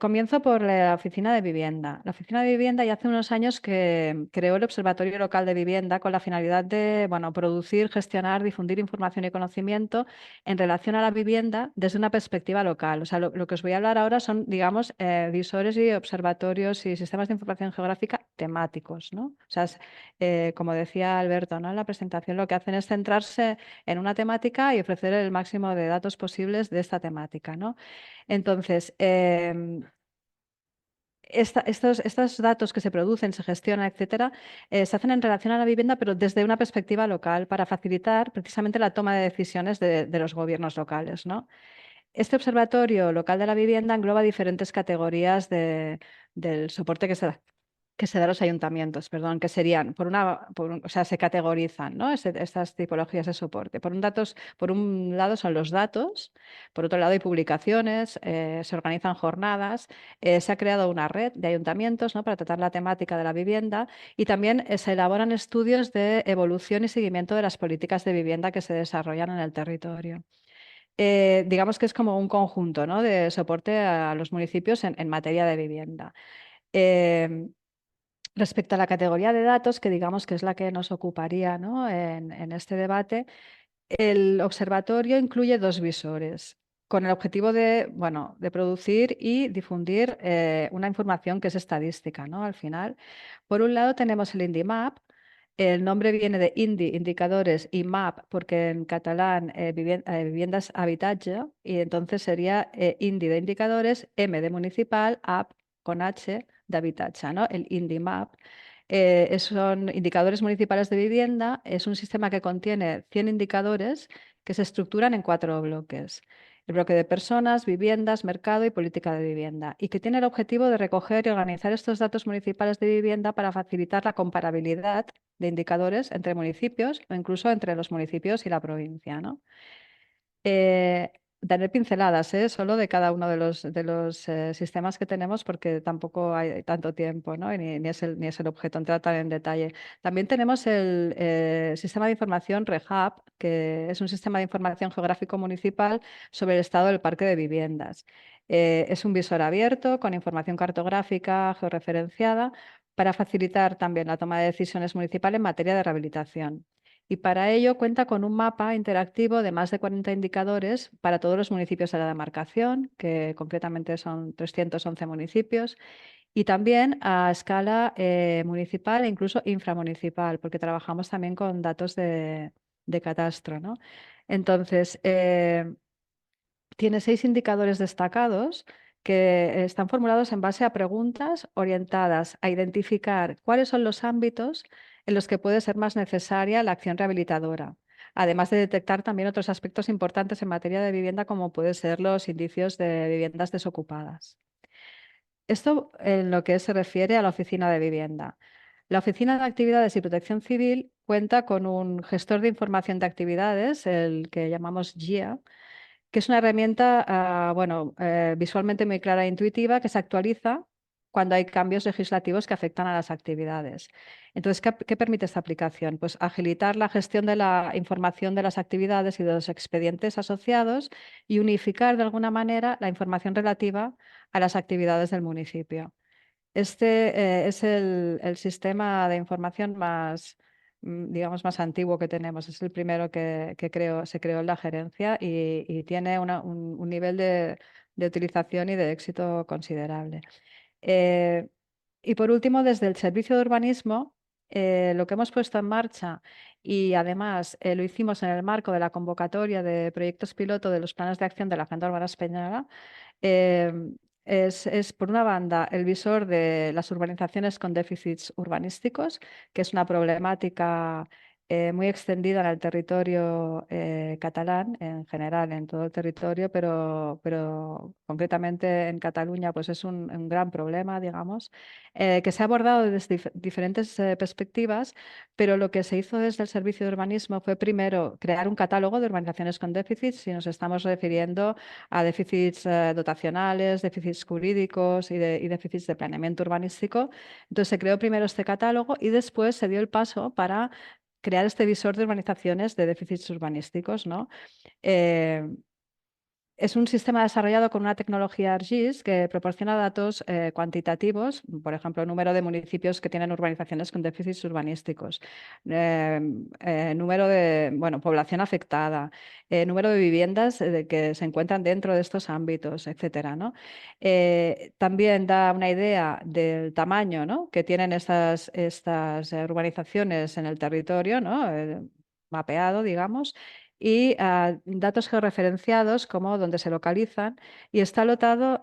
Comienzo por la Oficina de Vivienda. La Oficina de Vivienda ya hace unos años que creó el Observatorio Local de Vivienda con la finalidad de producir, gestionar, difundir información y conocimiento en relación a la vivienda desde una perspectiva local. O sea, lo que os voy a hablar ahora son, digamos, visores y observatorios y sistemas de información geográfica temáticos, ¿no? O sea, como decía Alberto, ¿no? En la presentación lo que hacen es centrarse en una temática y ofrecer el máximo de datos posibles de esta temática, ¿no? Entonces, estos datos que se producen, se gestionan, etcétera, se hacen en relación a la vivienda, pero desde una perspectiva local para facilitar precisamente la toma de decisiones de los gobiernos locales, ¿no? Este observatorio local de la vivienda engloba diferentes categorías del soporte que se da a los ayuntamientos, perdón, que serían, o sea, se categorizan, ¿no? Estas tipologías de soporte. Por un lado son los datos, por otro lado hay publicaciones, se organizan jornadas, se ha creado una red de ayuntamientos, ¿no? para tratar la temática de la vivienda y también se elaboran estudios de evolución y seguimiento de las políticas de vivienda que se desarrollan en el territorio. digamos que es como un conjunto, ¿no?, de soporte a los municipios en materia de vivienda. Em, Respecto a la categoría de datos, que digamos que es la que nos ocuparía, ¿no?, en este debate, el observatorio incluye dos visores con el objetivo de, bueno, de producir y difundir una información que es estadística, ¿no?, al final. Por un lado tenemos el INDIMAP. El nombre viene de INDI, indicadores, y MAP, porque en catalán viviendas habitatge, y entonces sería INDI de indicadores, M de municipal, AP con H de habitatge, ¿no?, el INDIMAP. Son indicadores municipales de vivienda, es un sistema que contiene 100 indicadores que se estructuran en 4 bloques. El bloque de personas, viviendas, mercado y política de vivienda, y que tiene el objetivo de recoger y organizar estos datos municipales de vivienda para facilitar la comparabilidad de indicadores entre municipios o incluso entre los municipios y la provincia, ¿no? Daré pinceladas, solo de cada uno de los sistemas que tenemos, porque tampoco hay tanto tiempo, ¿no?, y ni es el objeto entrar tan en detalle. También tenemos el sistema de información REHAB, que es un sistema de información geográfico municipal sobre el estado del parque de viviendas. Es un visor abierto con información cartográfica georreferenciada para facilitar también la toma de decisiones municipal en materia de rehabilitación. Y para ello cuenta con un mapa interactivo de más de 40 indicadores para todos los municipios de la demarcación, que concretamente son 311 municipios, y también a escala municipal e incluso inframunicipal, porque trabajamos también con datos de catastro, ¿no? Entonces, tiene 6 indicadores destacados que están formulados en base a preguntas orientadas a identificar cuáles son los ámbitos en los que puede ser más necesaria la acción rehabilitadora, además de detectar también otros aspectos importantes en materia de vivienda, como pueden ser los indicios de viviendas desocupadas. Esto en lo que se refiere a la oficina de vivienda. La Oficina de Actividades y Protección Civil cuenta con un gestor de información de actividades, el que llamamos GIA, que es una herramienta, bueno, visualmente muy clara e intuitiva, que se actualiza cuando hay cambios legislativos que afectan a las actividades. Entonces, ¿qué permite esta aplicación? Pues agilitar la gestión de la información de las actividades y de los expedientes asociados, y unificar de alguna manera la información relativa a las actividades del municipio. Este es el sistema de información más, digamos, más antiguo que tenemos. Es el primero que se creó en la gerencia, y tiene un nivel de utilización y de éxito considerable. Eh, y por último, desde el Servicio de Urbanismo, lo que hemos puesto en marcha, y además lo hicimos en el marco de la convocatoria de proyectos piloto de los planes de acción de la Agenda Urbana Española, em, es, por una banda, el visor de las urbanizaciones con déficits urbanísticos, que es una problemática muy extendida en el territorio catalán, en general, en todo el territorio, pero concretamente en Cataluña pues es un gran problema, digamos, que se ha abordado desde diferentes perspectivas, pero lo que se hizo desde el Servicio de Urbanismo fue primero crear un catálogo de urbanizaciones con déficits, si nos estamos refiriendo a déficits dotacionales, déficits jurídicos y déficits de planeamiento urbanístico. Entonces se creó primero este catálogo y después se dio el paso para crear este visor de urbanizaciones de déficits urbanísticos, ¿no? Es un sistema desarrollado con una tecnología ArcGIS que proporciona datos cuantitativos, por ejemplo, número de municipios que tienen urbanizaciones con déficits urbanísticos, número de, bueno, población afectada, número de viviendas que se encuentran dentro de estos ámbitos, etcétera, ¿no? También da una idea del tamaño, ¿no?, que tienen estas urbanizaciones en el territorio, ¿no?, mapeado, digamos, y datos georreferenciados como dónde se localizan, y está dotado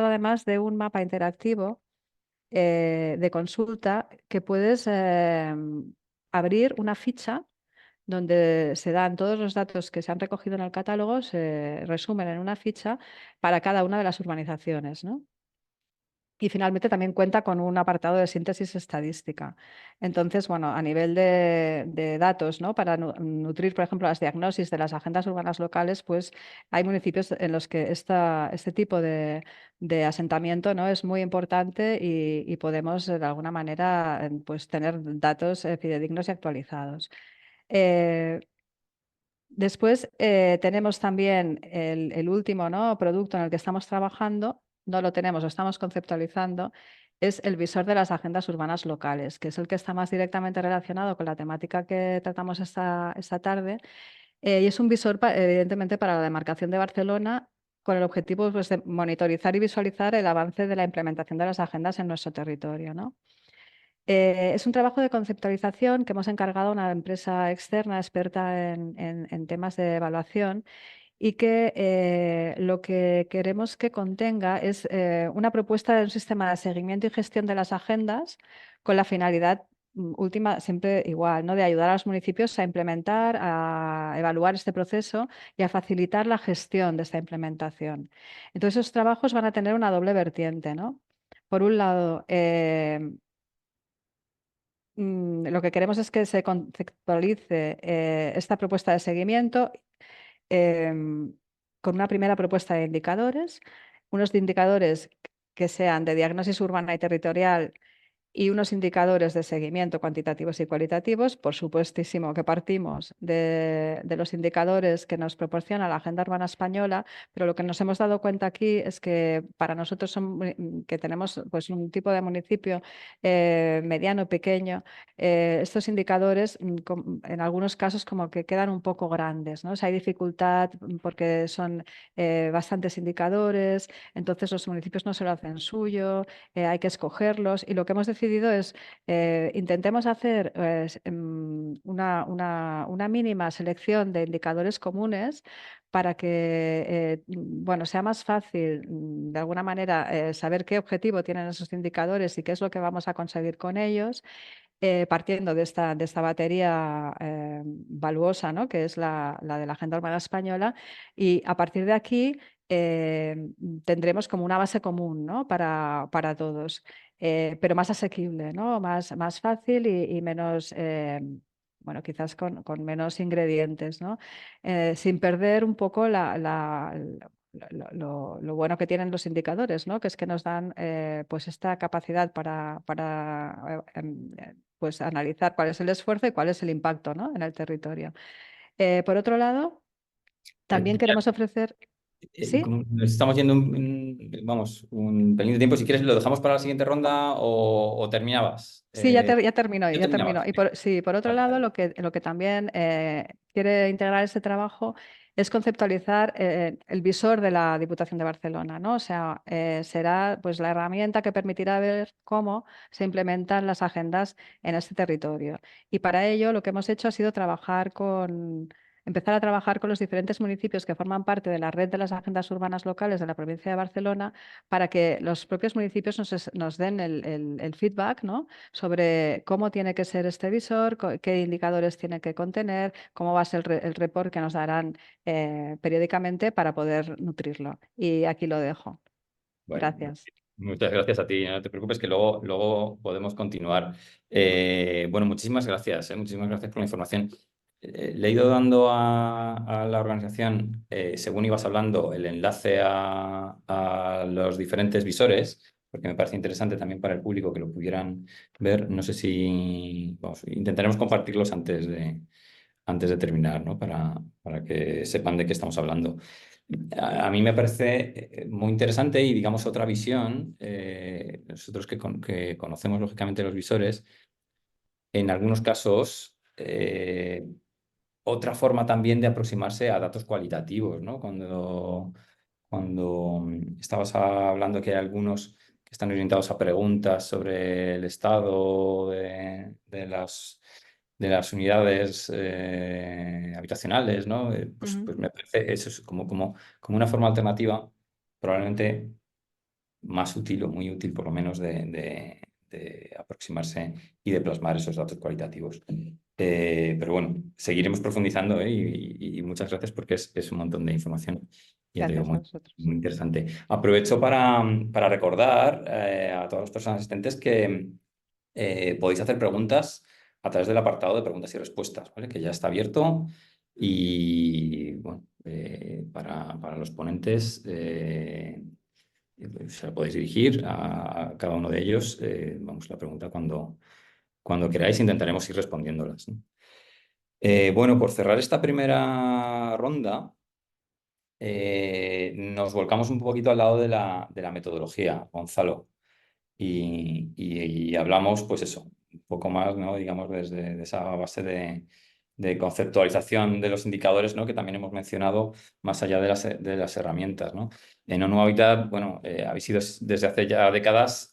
además de un mapa interactivo de consulta, que puedes abrir una ficha donde se dan todos los datos que se han recogido en el catálogo, se resumen en una ficha para cada una de las urbanizaciones, ¿no? Y finalmente también cuenta con un apartado de síntesis estadística. Entonces, bueno, a nivel de datos, ¿no?, para nutrir, por ejemplo, las diagnosis de las agendas urbanas locales, pues hay municipios en los que este tipo de asentamiento, ¿no?, es muy importante, y podemos de alguna manera pues tener datos fidedignos y actualizados. Eh, Después tenemos también el último, ¿no?, producto en el que estamos trabajando, no lo tenemos, lo estamos conceptualizando, es el visor de las agendas urbanas locales, que es el que está más directamente relacionado con la temática que tratamos esta tarde. Y es un visor, evidentemente, para la demarcación de Barcelona, con el objetivo, pues, de monitorizar y visualizar el avance de la implementación de las agendas en nuestro territorio, ¿no? Es un trabajo de conceptualización que hemos encargado a una empresa externa experta en temas de evaluación y que lo que queremos que contenga es una propuesta de un sistema de seguimiento y gestión de las agendas con la finalidad última, siempre igual, ¿no?, de ayudar a los municipios a implementar, a evaluar este proceso y a facilitar la gestión de esta implementación. Entonces, esos trabajos van a tener una doble vertiente, ¿no? Por un lado, lo que queremos es que se conceptualice esta propuesta de seguimiento em, con una primera propuesta de indicadores, unos de indicadores que sean de diagnosis urbana y territorial y unos indicadores de seguimiento cuantitativos y cualitativos. Por supuestísimo que partimos de los indicadores que nos proporciona la Agenda Urbana Española, pero lo que nos hemos dado cuenta aquí es que para nosotros que tenemos, pues, un tipo de municipio mediano, pequeño, estos indicadores en algunos casos como que quedan un poco grandes, ¿no? O sea, hay dificultad porque son bastantes indicadores, entonces los municipios no se lo hacen suyo, hay que escogerlos, y lo que hemos decidido es intentemos hacer una mínima selección de indicadores comunes para que bueno, sea más fácil de alguna manera saber qué objetivo tienen esos indicadores y qué es lo que vamos a conseguir con ellos, partiendo de esta batería valuosa, ¿no?, que es la de la Agenda Urbana Española, y a partir de aquí tendremos como una base común, ¿no?, para todos, pero más asequible, ¿no?, más fácil y menos, bueno, quizás con menos ingredientes, ¿no?, sin perder un poco lo bueno que tienen los indicadores, ¿no?, que es que nos dan pues esta capacidad para pues analizar cuál es el esfuerzo y cuál es el impacto, ¿no?, en el territorio. Por otro lado, también queremos ofrecer... ¿Sí? Como nos estamos yendo vamos, un pelín de tiempo. Si quieres, lo dejamos para la siguiente ronda o terminabas. Sí, ya terminó, Ya ya terminó. terminabas. Y por otro Vale, lado, vale. lo que también quiere integrar este trabajo es conceptualizar el visor de la Diputación de Barcelona, ¿no? O sea, será, pues, la herramienta que permitirá ver cómo se implementan las agendas en este territorio. Y para ello lo que hemos hecho ha sido empezar a trabajar con los diferentes municipios que forman parte de la red de las agendas urbanas locales de la provincia de Barcelona, para que los propios municipios nos den el feedback, ¿no?, sobre cómo tiene que ser este visor, qué indicadores tiene que contener, cómo va a ser el report que nos darán periódicamente para poder nutrirlo. Y aquí lo dejo. Bueno, Gracias. muchas gracias a ti. No te preocupes, que luego podemos continuar. Bueno, muchísimas gracias por la información. Le he ido dando a la organización, según ibas hablando, el enlace a los diferentes visores, porque me parece interesante también para el público que lo pudieran ver. No sé si... Vamos, intentaremos compartirlos antes de terminar, ¿no?, para que sepan de qué estamos hablando. A mí me parece muy interesante y, digamos, otra visión. Nosotros que conocemos lógicamente los visores, en algunos casos, otra forma también de aproximarse a datos cualitativos, ¿no? Cuando estabas hablando que hay algunos que están orientados a preguntas sobre el estado de las unidades habitacionales, ¿no? Pues me parece eso es como una forma alternativa, probablemente más útil o muy útil, por lo menos, de aproximarse y de plasmar esos datos cualitativos. Pero bueno, seguiremos profundizando, y muchas gracias, porque es un montón de información. Ya te digo, Gracias a muy, vosotros. muy interesante. Aprovecho para recordar a todas las personas asistentes que podéis hacer preguntas a través del apartado de preguntas y respuestas, ¿vale?, que ya está abierto. Y bueno, para los ponentes, se la podéis dirigir a cada uno de ellos. Vamos, la pregunta cuando queráis, intentaremos ir respondiéndolas, ¿no? Bueno, por cerrar esta primera ronda, nos volcamos un poquito al lado de la metodología, Gonzalo, y hablamos, pues eso, un poco más, ¿no? Digamos, desde de esa base de conceptualización de los indicadores, ¿no? Que también hemos mencionado, más allá de las herramientas, ¿no? En ONU Habitat, bueno, habéis sido desde hace ya décadas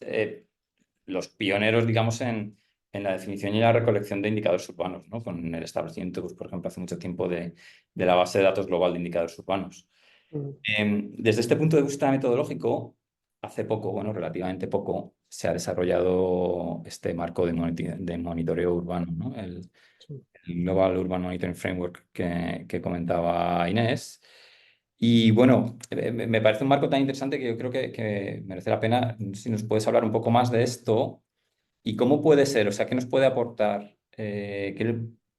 los pioneros, digamos, en la definición y la recolección de indicadores urbanos, ¿no? Con el establecimiento, pues, por ejemplo, hace mucho tiempo de la base de datos global de indicadores urbanos. Mm. Desde este punto de vista metodológico, hace poco, bueno, relativamente poco, se ha desarrollado este marco de monitoreo urbano, ¿no? El Global Urban Monitoring Framework que comentaba Inés. Y bueno, me parece un marco tan interesante que yo creo que merece la pena, si nos puedes hablar un poco más de esto y cómo puede ser, o sea, qué nos puede aportar,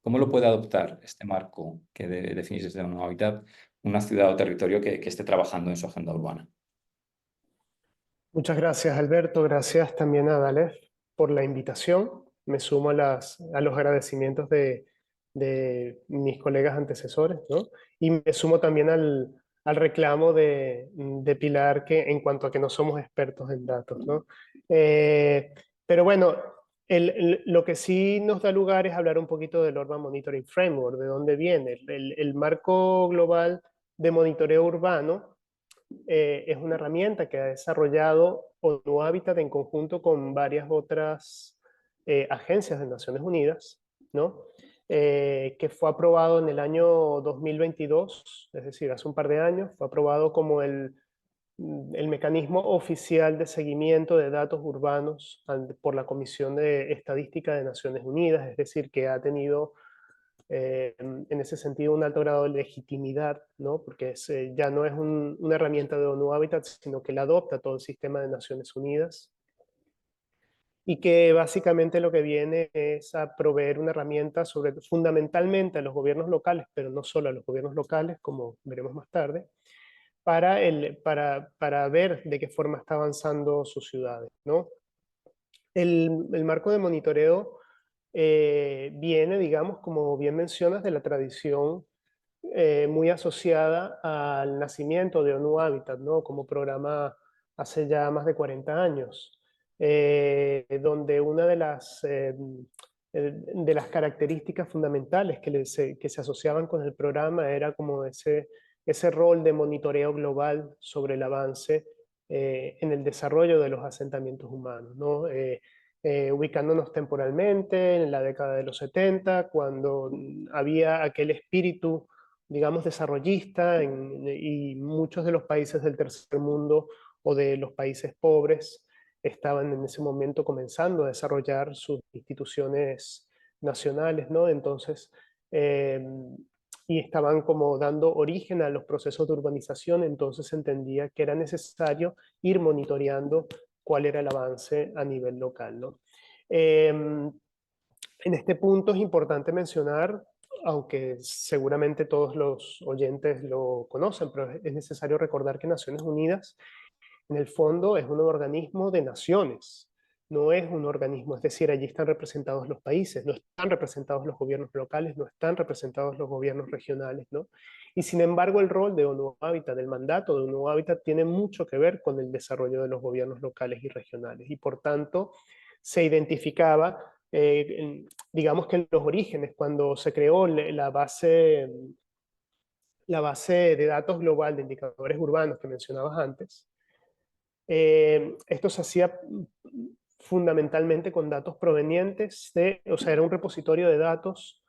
cómo lo puede adoptar este marco que definís desde un hábitat, una ciudad o territorio que esté trabajando en su agenda urbana. Muchas gracias, Alberto. Gracias también a Dalef por la invitación. Me sumo a los agradecimientos de mis colegas antecesores, ¿no? Y me sumo también al reclamo de Pilar en cuanto a que no somos expertos en datos, ¿no? Pero bueno, lo que sí nos da lugar es hablar un poquito del Urban Monitoring Framework, de dónde viene. El marco global de monitoreo urbano es una herramienta que ha desarrollado ONU Habitat en conjunto con varias otras agencias de Naciones Unidas, ¿no? Que fue aprobado en el año 2022, es decir, hace un par de años, fue aprobado como el mecanismo oficial de seguimiento de datos urbanos por la Comisión de Estadística de Naciones Unidas, es decir, que ha tenido en ese sentido un alto grado de legitimidad, ¿no? Porque ya no es una herramienta de ONU Habitat, sino que la adopta todo el sistema de Naciones Unidas y que básicamente lo que viene es a proveer una herramienta fundamentalmente a los gobiernos locales, pero no solo a los gobiernos locales, como veremos más tarde, para ver de qué forma está avanzando sus ciudades, ¿no? El marco de monitoreo viene, digamos, como bien mencionas, de la tradición muy asociada al nacimiento de ONU Habitat, ¿no? Como programa hace ya más de 40 años, donde una de las características fundamentales que se asociaban con el programa era como ese rol de monitoreo global sobre el avance en el desarrollo de los asentamientos humanos, ¿no? Ubicándonos temporalmente en la década de los 70, cuando había aquel espíritu, digamos, desarrollista y muchos de los países del tercer mundo o de los países pobres estaban en ese momento comenzando a desarrollar sus instituciones nacionales, ¿no? Entonces, y estaban como dando origen a los procesos de urbanización, entonces se entendía que era necesario ir monitoreando cuál era el avance a nivel local, ¿no? En este punto es importante mencionar, aunque seguramente todos los oyentes lo conocen, pero es necesario recordar que Naciones Unidas, en el fondo, es un organismo de naciones, no es un organismo, es decir, allí están representados los países, no están representados los gobiernos locales, no están representados los gobiernos regionales, ¿no? Y sin embargo, el rol de ONU Habitat, del mandato de ONU Habitat, tiene mucho que ver con el desarrollo de los gobiernos locales y regionales, y por tanto, se identificaba digamos que en los orígenes, cuando se creó la base de datos global de indicadores urbanos que mencionabas antes, esto se hacía fundamentalmente con datos provenientes o sea, era un repositorio de datos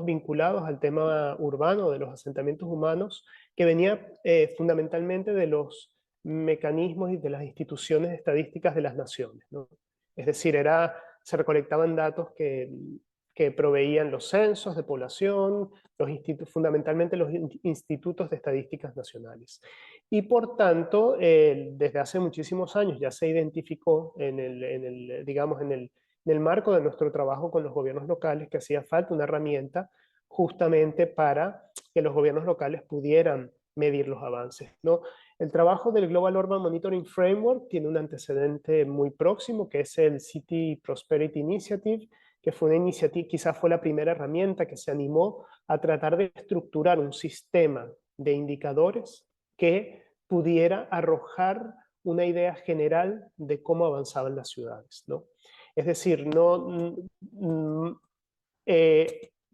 vinculados al tema urbano de los asentamientos humanos, que venía fundamentalmente de los mecanismos y de las instituciones estadísticas de las naciones, ¿no? Es decir, se recolectaban datos que proveían los censos de población, fundamentalmente los institutos de estadísticas nacionales. Y por tanto, desde hace muchísimos años ya se identificó digamos, en el marco de nuestro trabajo con los gobiernos locales que hacía falta una herramienta justamente para que los gobiernos locales pudieran medir los avances, ¿no? El trabajo del Global Urban Monitoring Framework tiene un antecedente muy próximo, que es el City Prosperity Initiative, que fue una iniciativa, quizás fue la primera herramienta que se animó a tratar de estructurar un sistema de indicadores que pudiera arrojar una idea general de cómo avanzaban las ciudades, ¿no? Es decir,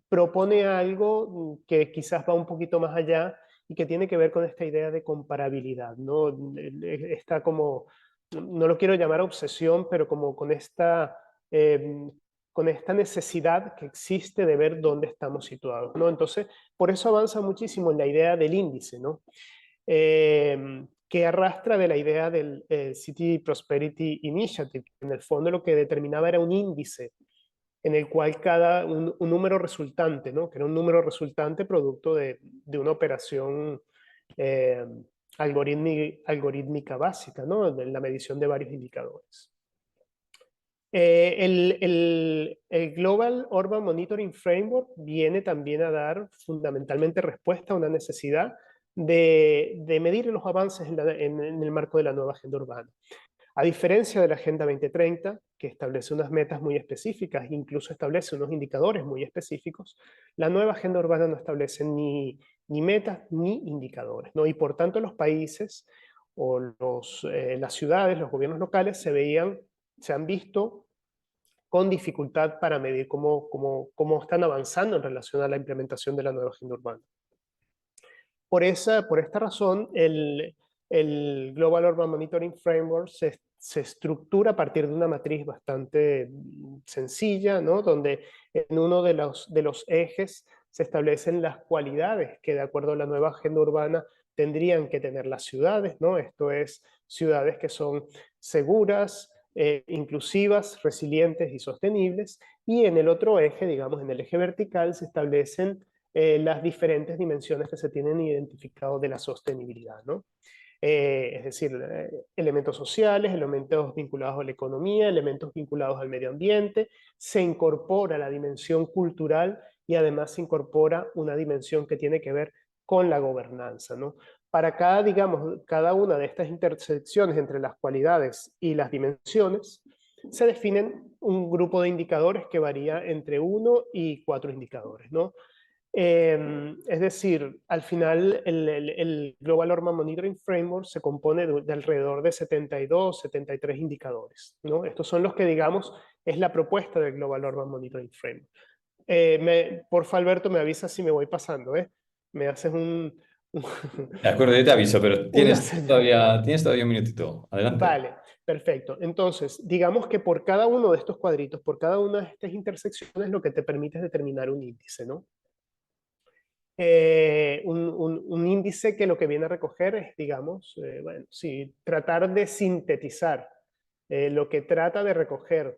propone algo que quizás va un poquito más allá y que tiene que ver con esta idea de comparabilidad, ¿no? Está como, no lo quiero llamar obsesión, pero como con esta necesidad que existe de ver dónde estamos situados, ¿no? Entonces, por eso avanza muchísimo en la idea del índice, ¿no? Que arrastra de la idea del City Prosperity Initiative. En el fondo lo que determinaba era un índice en el cual un número resultante, ¿no? Que era un número resultante producto de una operación algorítmica básica, ¿no? De la medición de varios indicadores. El Global Urban Monitoring Framework viene también a dar fundamentalmente respuesta a una necesidad de medir los avances en el marco de la nueva agenda urbana. A diferencia de la Agenda 2030, que establece unas metas muy específicas, incluso establece unos indicadores muy específicos, la nueva Agenda Urbana no establece ni metas ni indicadores, ¿no? Y por tanto los países o las ciudades, los gobiernos locales se han visto con dificultad para medir cómo están avanzando en relación a la implementación de la nueva Agenda Urbana. Por esta razón, el Global Urban Monitoring Framework se estructura a partir de una matriz bastante sencilla, ¿no? Donde en uno de los ejes se establecen las cualidades que de acuerdo a la nueva agenda urbana tendrían que tener las ciudades, ¿no? Esto es, ciudades que son seguras, inclusivas, resilientes y sostenibles. Y en el otro eje, digamos, en el eje vertical, se establecen las diferentes dimensiones que se tienen identificado de la sostenibilidad, ¿no? Es decir, elementos sociales, elementos vinculados a la economía, elementos vinculados al medio ambiente, se incorpora la dimensión cultural y además se incorpora una dimensión que tiene que ver con la gobernanza, ¿no? Para cada una de estas intersecciones entre las cualidades y las dimensiones, se definen un grupo de indicadores que varía entre 1 y 4 indicadores, ¿no? Es decir, al final el Global Urban Monitoring Framework se compone de alrededor de 72, 73 indicadores, ¿no? Estos son los que, digamos, es la propuesta del Global Urban Monitoring Framework. Porfa, Alberto, me avisas si me voy pasando, ¿eh? Me haces un... De acuerdo, yo te aviso, pero tienes todavía un minutito. Adelante. Vale, perfecto. Entonces, digamos que por cada uno de estos cuadritos, por cada una de estas intersecciones, lo que te permite es determinar un índice, ¿no? Un índice que lo que viene a recoger es, digamos, bueno, sí, tratar de sintetizar lo que trata de recoger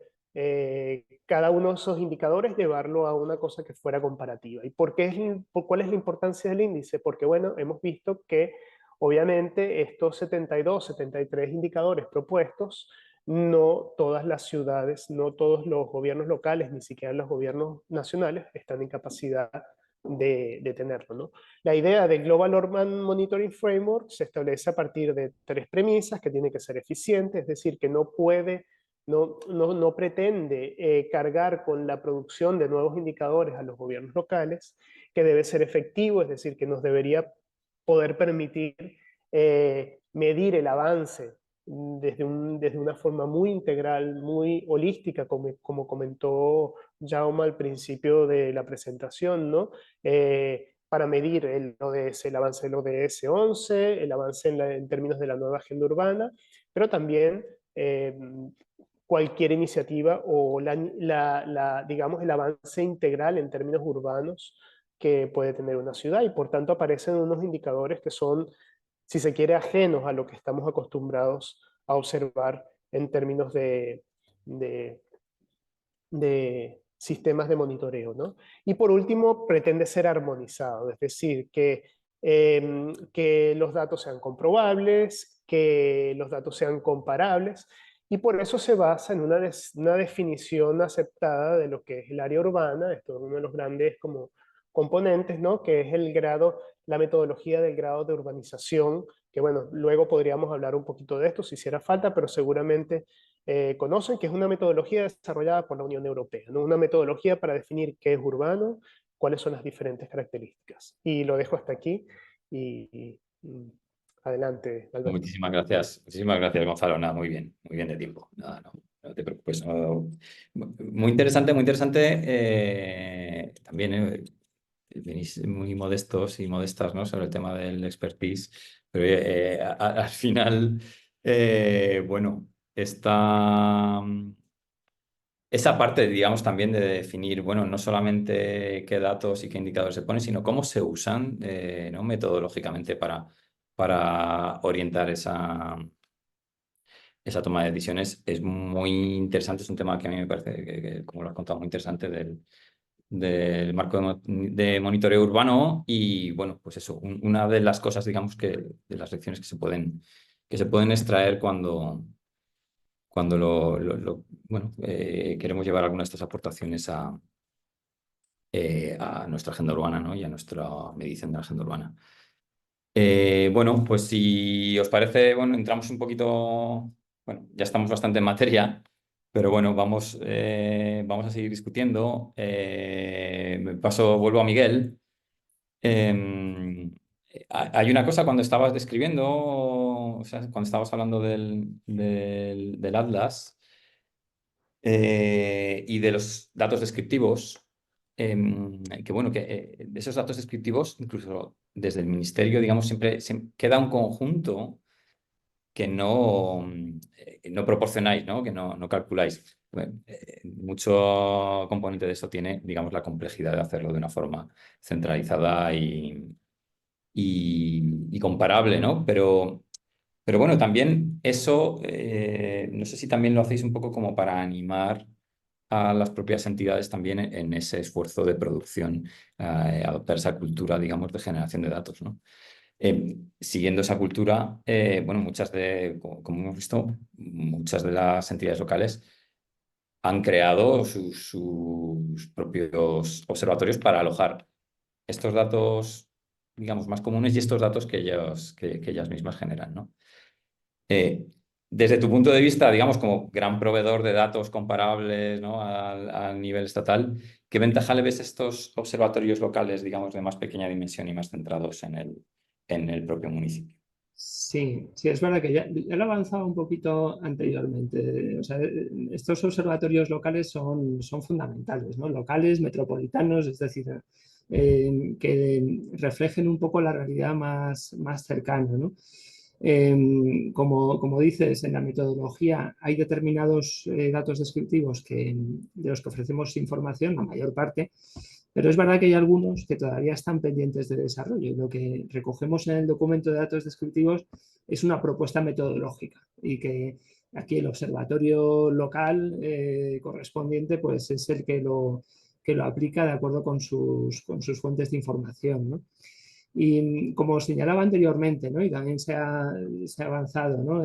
cada uno de esos indicadores, llevarlo a una cosa que fuera comparativa. ¿Y cuál es la importancia del índice? Porque, bueno, hemos visto que obviamente estos 72, 73 indicadores propuestos, no todas las ciudades, no todos los gobiernos locales, ni siquiera los gobiernos nacionales están en capacidad de tenerlo, ¿no? La idea del Global Urban Monitoring Framework se establece a partir de 3 premisas, que tiene que ser eficiente, es decir, que no pretende cargar con la producción de nuevos indicadores a los gobiernos locales, que debe ser efectivo, es decir, que nos debería poder permitir medir el avance desde una forma muy integral, muy holística, como comentó Jaume al principio de la presentación, ¿no? Para medir el avance del ODS 11, el avance en términos de la nueva agenda urbana, pero también cualquier iniciativa o digamos, el avance integral en términos urbanos que puede tener una ciudad, y por tanto aparecen unos indicadores que son, si se quiere, ajenos a lo que estamos acostumbrados a observar en términos de sistemas de monitoreo, ¿no? Y por último, pretende ser armonizado, es decir, que los datos sean comprobables, que los datos sean comparables, y por eso se basa en una definición aceptada de lo que es el área urbana. Esto es uno de los grandes como componentes, ¿no? Que es la metodología del grado de urbanización que bueno, luego podríamos hablar un poquito de esto si hiciera falta, pero seguramente conocen que es una metodología desarrollada por la Unión Europea, ¿no? Una metodología para definir qué es urbano, cuáles son las diferentes características. Y lo dejo hasta aquí y adelante, Alberto. Muchísimas gracias, Gonzalo. Nada, muy bien de tiempo. Nada, no te preocupes. Muy interesante, muy interesante. También venís muy modestos y modestas, ¿no? Sobre el tema del expertise, pero al final, bueno, esa parte, digamos, también de definir, bueno, no solamente qué datos y qué indicadores se ponen, sino cómo se usan, ¿no? Metodológicamente para orientar esa toma de decisiones, es muy interesante. Es un tema que a mí me parece, como lo has contado, muy interesante del marco de monitoreo urbano. Y bueno, pues eso, una de las cosas, digamos, de las lecciones que se pueden extraer cuando bueno, queremos llevar algunas de estas aportaciones a nuestra agenda urbana, ¿no? Y a nuestra medición de la agenda urbana. Bueno, pues si os parece, bueno, entramos un poquito, bueno, ya estamos bastante en materia, pero bueno, vamos a seguir discutiendo. Vuelvo a Miguel. Hay una cosa cuando estabas describiendo, o sea, cuando estabas hablando del Atlas y de los datos descriptivos, que bueno, que de esos datos descriptivos, incluso desde el ministerio, digamos, siempre queda un conjunto que no proporcionáis, ¿no? Que no calculáis. Bueno, mucho componente de eso tiene, digamos, la complejidad de hacerlo de una forma centralizada y comparable, ¿no? Pero bueno, también eso, no sé si también lo hacéis un poco como para animar a las propias entidades también en ese esfuerzo de producción, adoptar esa cultura, digamos, de generación de datos, ¿no? Siguiendo esa cultura, bueno, como hemos visto, muchas de las entidades locales han creado sus propios observatorios para alojar estos datos, digamos, más comunes y estos datos que ellas mismas generan, ¿no? Desde tu punto de vista, digamos, como gran proveedor de datos comparables, ¿no? al nivel estatal, ¿qué ventaja le ves a estos observatorios locales, digamos, de más pequeña dimensión y más centrados en el propio municipio? Sí, es verdad que ya lo he avanzado un poquito anteriormente. O sea, estos observatorios locales son fundamentales, ¿no? Locales, metropolitanos, es decir, que reflejen un poco la realidad más cercana, ¿no? Como dices, en la metodología hay determinados datos descriptivos de los que ofrecemos información, la mayor parte, pero es verdad que hay algunos que todavía están pendientes de desarrollo. Lo que recogemos en el documento de datos descriptivos es una propuesta metodológica y que aquí el observatorio local correspondiente pues es el que lo aplica de acuerdo con sus fuentes de información, ¿no? Y como señalaba anteriormente, ¿no? Y también se ha avanzado, ¿no?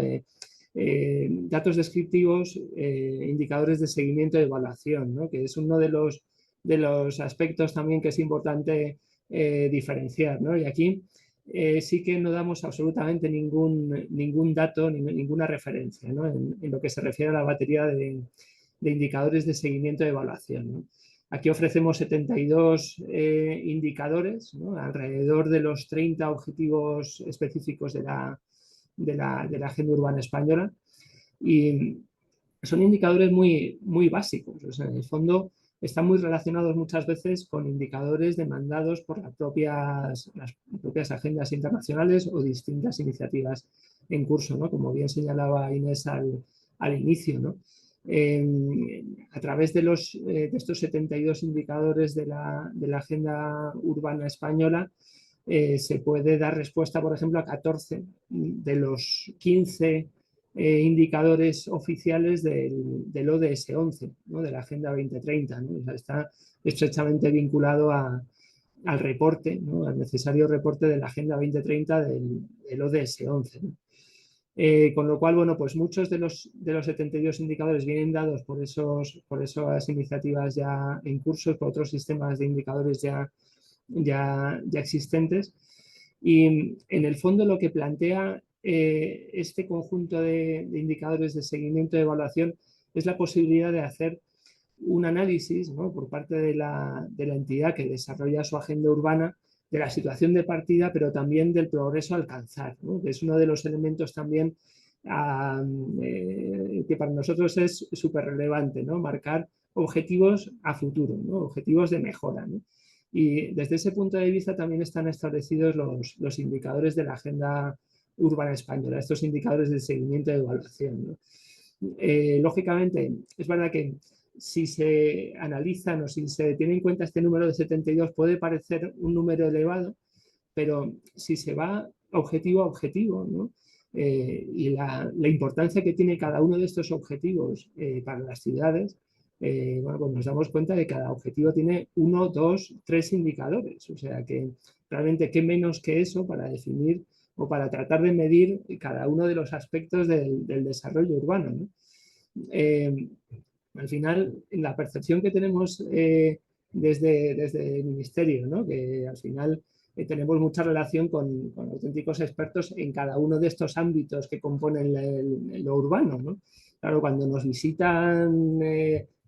Datos descriptivos, indicadores de seguimiento y evaluación, ¿no? Que es uno de los aspectos también que es importante diferenciar, ¿no? Y aquí sí que no damos absolutamente ningún dato, ninguna referencia, ¿no? En lo que se refiere a la batería de indicadores de seguimiento y evaluación, ¿no? Aquí ofrecemos 72 indicadores, ¿no? Alrededor de los 30 objetivos específicos de la Agenda Urbana Española. Y son indicadores muy básicos. O sea, en el fondo están muy relacionados muchas veces con indicadores demandados por las propias agendas internacionales o distintas iniciativas en curso, ¿no? Como bien señalaba Inés al inicio, ¿no? A través de estos 72 indicadores de la Agenda Urbana Española se puede dar respuesta, por ejemplo, a 14 de los 15 indicadores oficiales del ODS 11, ¿no? De la Agenda 2030, ¿no? O sea, está estrechamente vinculado al reporte, ¿no? Al necesario reporte de la Agenda 2030 del ODS 11, ¿no? Con lo cual, bueno, pues muchos de los 72 indicadores vienen dados por esas iniciativas ya en curso, por otros sistemas de indicadores ya existentes. Y en el fondo lo que plantea este conjunto de indicadores de seguimiento y evaluación es la posibilidad de hacer un análisis, ¿no?, por parte de la entidad que desarrolla su agenda urbana, de la situación de partida, pero también del progreso a alcanzar, ¿no?, que es uno de los elementos también que para nosotros es súper relevante, ¿no?, marcar objetivos a futuro, ¿no?, objetivos de mejora, ¿no? Y desde ese punto de vista también están establecidos los indicadores de la agenda urbana española, estos indicadores de seguimiento y evaluación, ¿no? Lógicamente, es verdad que si se analizan o si se tiene en cuenta este número de 72 puede parecer un número elevado, pero si se va objetivo a objetivo, ¿no?, y la importancia que tiene cada uno de estos objetivos para las ciudades, bueno, pues nos damos cuenta de que cada objetivo tiene 1, 2, 3 indicadores. O sea que realmente qué menos que eso para definir o para tratar de medir cada uno de los aspectos del desarrollo urbano, ¿no? Al final, la percepción que tenemos desde el Ministerio, ¿no?, que al final tenemos mucha relación con auténticos expertos en cada uno de estos ámbitos que componen lo urbano, ¿no? Claro, cuando nos visitan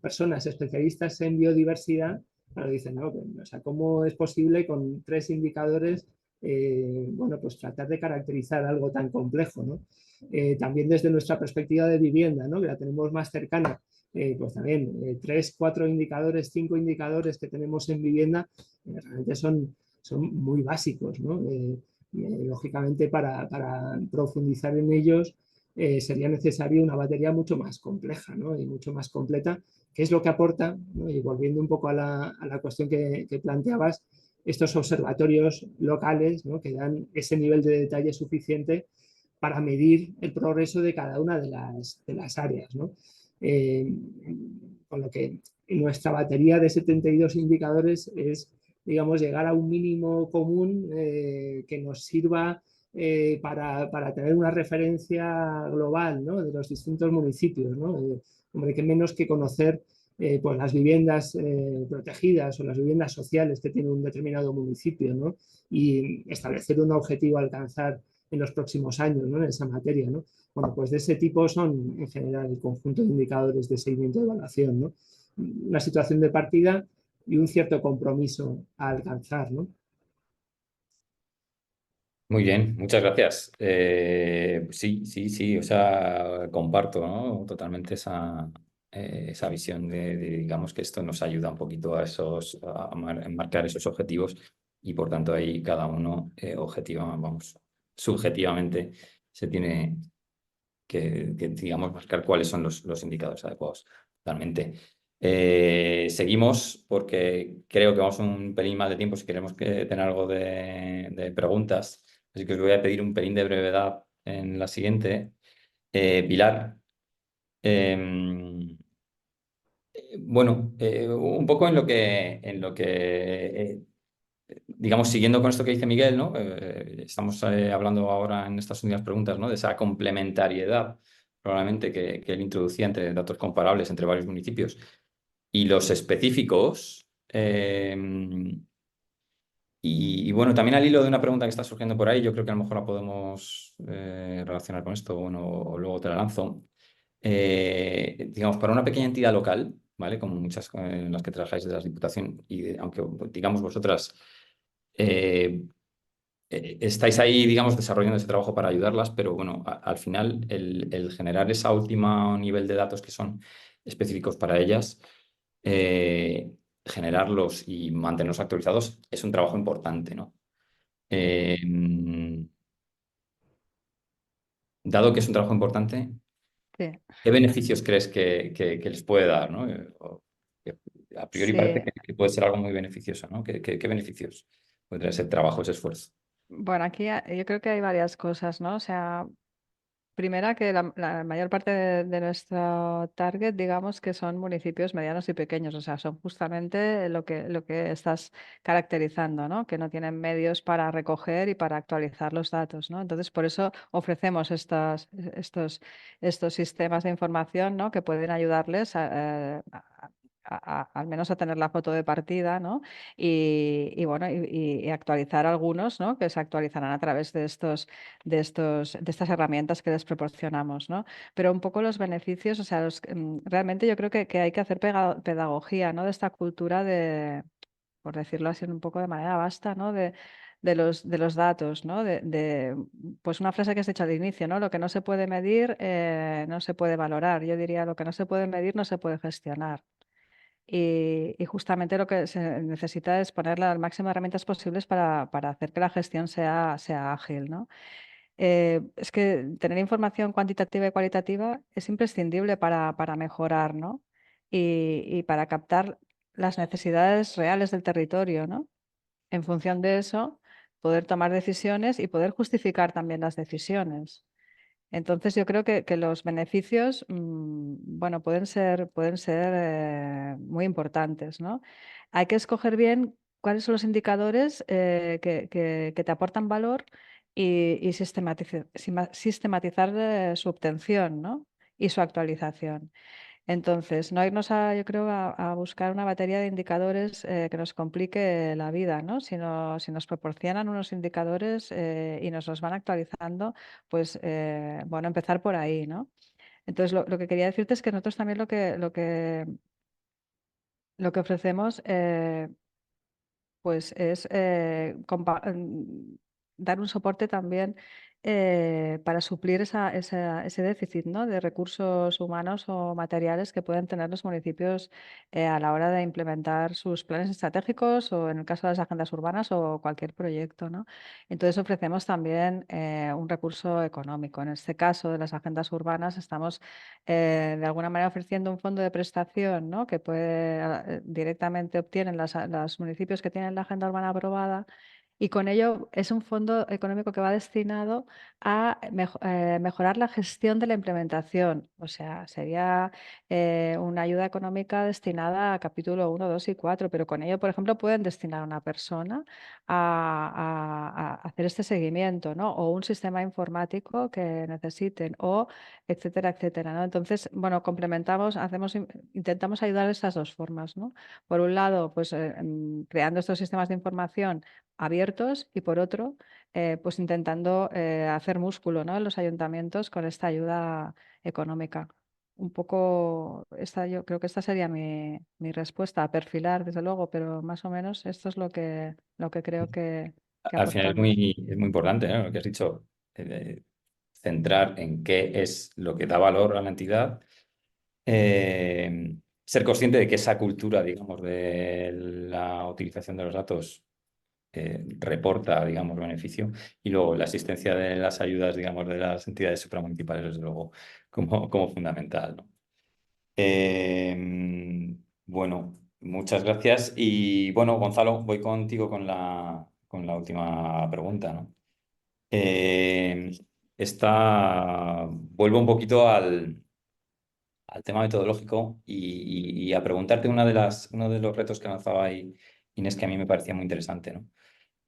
personas especialistas en biodiversidad, claro, dicen, no, o sea, ¿cómo es posible con 3 indicadores, bueno, pues tratar de caracterizar algo tan complejo, ¿no? También desde nuestra perspectiva de vivienda, ¿no?, que la tenemos más cercana, pues también 3, 4 indicadores, 5 indicadores que tenemos en vivienda, realmente son muy básicos, ¿no? Lógicamente, para profundizar en ellos sería necesaria una batería mucho más compleja, ¿no?, y mucho más completa, que es lo que aporta, ¿no? Y volviendo un poco a la cuestión que planteabas, estos observatorios locales, ¿no?, que dan ese nivel de detalle suficiente para medir el progreso de cada una de las áreas, ¿no? Con lo que nuestra batería de 72 indicadores es, digamos, llegar a un mínimo común que nos sirva para tener una referencia global, ¿no?, de los distintos municipios, ¿no? Hombre, qué menos que conocer pues las viviendas protegidas o las viviendas sociales que tiene un determinado municipio, ¿no?, y establecer un objetivo a alcanzar en los próximos años, ¿no?, en esa materia, ¿no? Bueno, pues de ese tipo son en general el conjunto de indicadores de seguimiento y evaluación, ¿no? Una situación de partida y un cierto compromiso a alcanzar, ¿no? Muy bien, muchas gracias. Sí, o sea, comparto, ¿no?, totalmente esa visión digamos, que esto nos ayuda un poquito a marcar esos objetivos y por tanto ahí cada uno subjetivamente se tiene que, digamos, marcar cuáles son los indicadores adecuados. Totalmente. Seguimos porque creo que vamos un pelín más de tiempo si queremos tener algo de preguntas. Así que os voy a pedir un pelín de brevedad en la siguiente. Pilar, bueno, un poco en lo que digamos, siguiendo con esto que dice Miguel, ¿no? Estamos hablando ahora en estas últimas preguntas, ¿no?, de esa complementariedad probablemente que él introducía entre datos comparables entre varios municipios y los específicos. Y bueno, también al hilo de una pregunta que está surgiendo por ahí, yo creo que a lo mejor la podemos relacionar con esto, bueno, o luego te la lanzo. Digamos, para una pequeña entidad local, ¿vale?, como muchas en las que trabajáis de las Diputación, y aunque digamos vosotras estáis ahí, digamos, desarrollando ese trabajo para ayudarlas, pero bueno, al final el generar ese último nivel de datos que son específicos para ellas, generarlos y mantenerlos actualizados es un trabajo importante, ¿no? Dado que es un trabajo importante, Sí. ¿qué beneficios crees que les puede dar, ¿no? A priori Sí. parece que puede ser algo muy beneficioso, ¿no? ¿Qué beneficios puede traer ese trabajo, ese esfuerzo? Bueno, aquí yo creo que hay varias cosas, ¿no? O sea, primera, que la mayor parte de nuestro target, digamos, que son municipios medianos y pequeños, o sea, son justamente lo que estás caracterizando, ¿no? Que no tienen medios para recoger y para actualizar los datos, ¿no? Entonces, por eso ofrecemos estos sistemas de información, ¿no?, que pueden ayudarles al menos a tener la foto de partida, ¿no? Y bueno, y actualizar algunos, ¿no? Que se actualizarán a través de estas herramientas que les proporcionamos, ¿no? Pero un poco los beneficios, o sea, realmente yo creo que hay que hacer pedagogía, ¿no? De esta cultura por decirlo así un poco de manera vasta, ¿no? De los datos, ¿no? Pues una frase que has dicho al inicio, ¿no? Lo que no se puede medir, no se puede valorar. Yo diría, lo que no se puede medir, no se puede gestionar. Y justamente lo que se necesita es poner las máximas herramientas posibles para hacer que la gestión sea ágil, ¿no? Es que tener información cuantitativa y cualitativa es imprescindible para mejorar, ¿no? Y para captar las necesidades reales del territorio, ¿no? En función de eso, poder tomar decisiones y poder justificar también las decisiones. Entonces, yo creo que los beneficios, bueno, pueden ser muy importantes, ¿no? Hay que escoger bien cuáles son los indicadores que te aportan valor y sistematizar su obtención, ¿no? Y su actualización. Entonces, no irnos yo creo, a buscar una batería de indicadores que nos complique la vida, ¿no? Sino si nos proporcionan unos indicadores y nos los van actualizando, pues bueno, empezar por ahí, ¿no? Entonces, lo que quería decirte es que nosotros también lo que ofrecemos pues es dar un soporte también para suplir ese déficit, ¿no? De recursos humanos o materiales que pueden tener los municipios a la hora de implementar sus planes estratégicos o en el caso de las agendas urbanas o cualquier proyecto, ¿no? Entonces ofrecemos también un recurso económico. En este caso de las agendas urbanas estamos de alguna manera ofreciendo un fondo de prestación, ¿no? Que directamente obtienen los municipios que tienen la agenda urbana aprobada y con ello es un fondo económico que va destinado a mejorar la gestión de la implementación. O sea, sería una ayuda económica destinada a capítulo 1, 2 y 4, pero con ello, por ejemplo, pueden destinar a una persona a hacer este seguimiento, ¿no? O un sistema informático que necesiten, o etcétera, etcétera, ¿no? Entonces, bueno, complementamos, intentamos ayudar de esas dos formas, ¿no? Por un lado, pues creando estos sistemas de información abiertos y por otro, pues intentando hacer músculo, ¿no? En los ayuntamientos con esta ayuda económica. Un poco, yo creo que esta sería mi respuesta a perfilar, desde luego, pero más o menos esto es lo que creo que Al final aportamos. es muy importante, ¿no? Lo que has dicho, centrar en qué es lo que da valor a la entidad, ser consciente de que esa cultura, digamos, de la utilización de los datos reporta, digamos, beneficio, y luego la asistencia de las ayudas, digamos, de las entidades supramunicipales, desde luego, como fundamental, ¿no? Bueno, muchas gracias. Y bueno, Gonzalo, voy contigo con la última pregunta, ¿no? Eh, vuelvo un poquito al tema metodológico y a preguntarte uno de los retos que lanzaba ahí Inés, que a mí me parecía muy interesante, ¿no?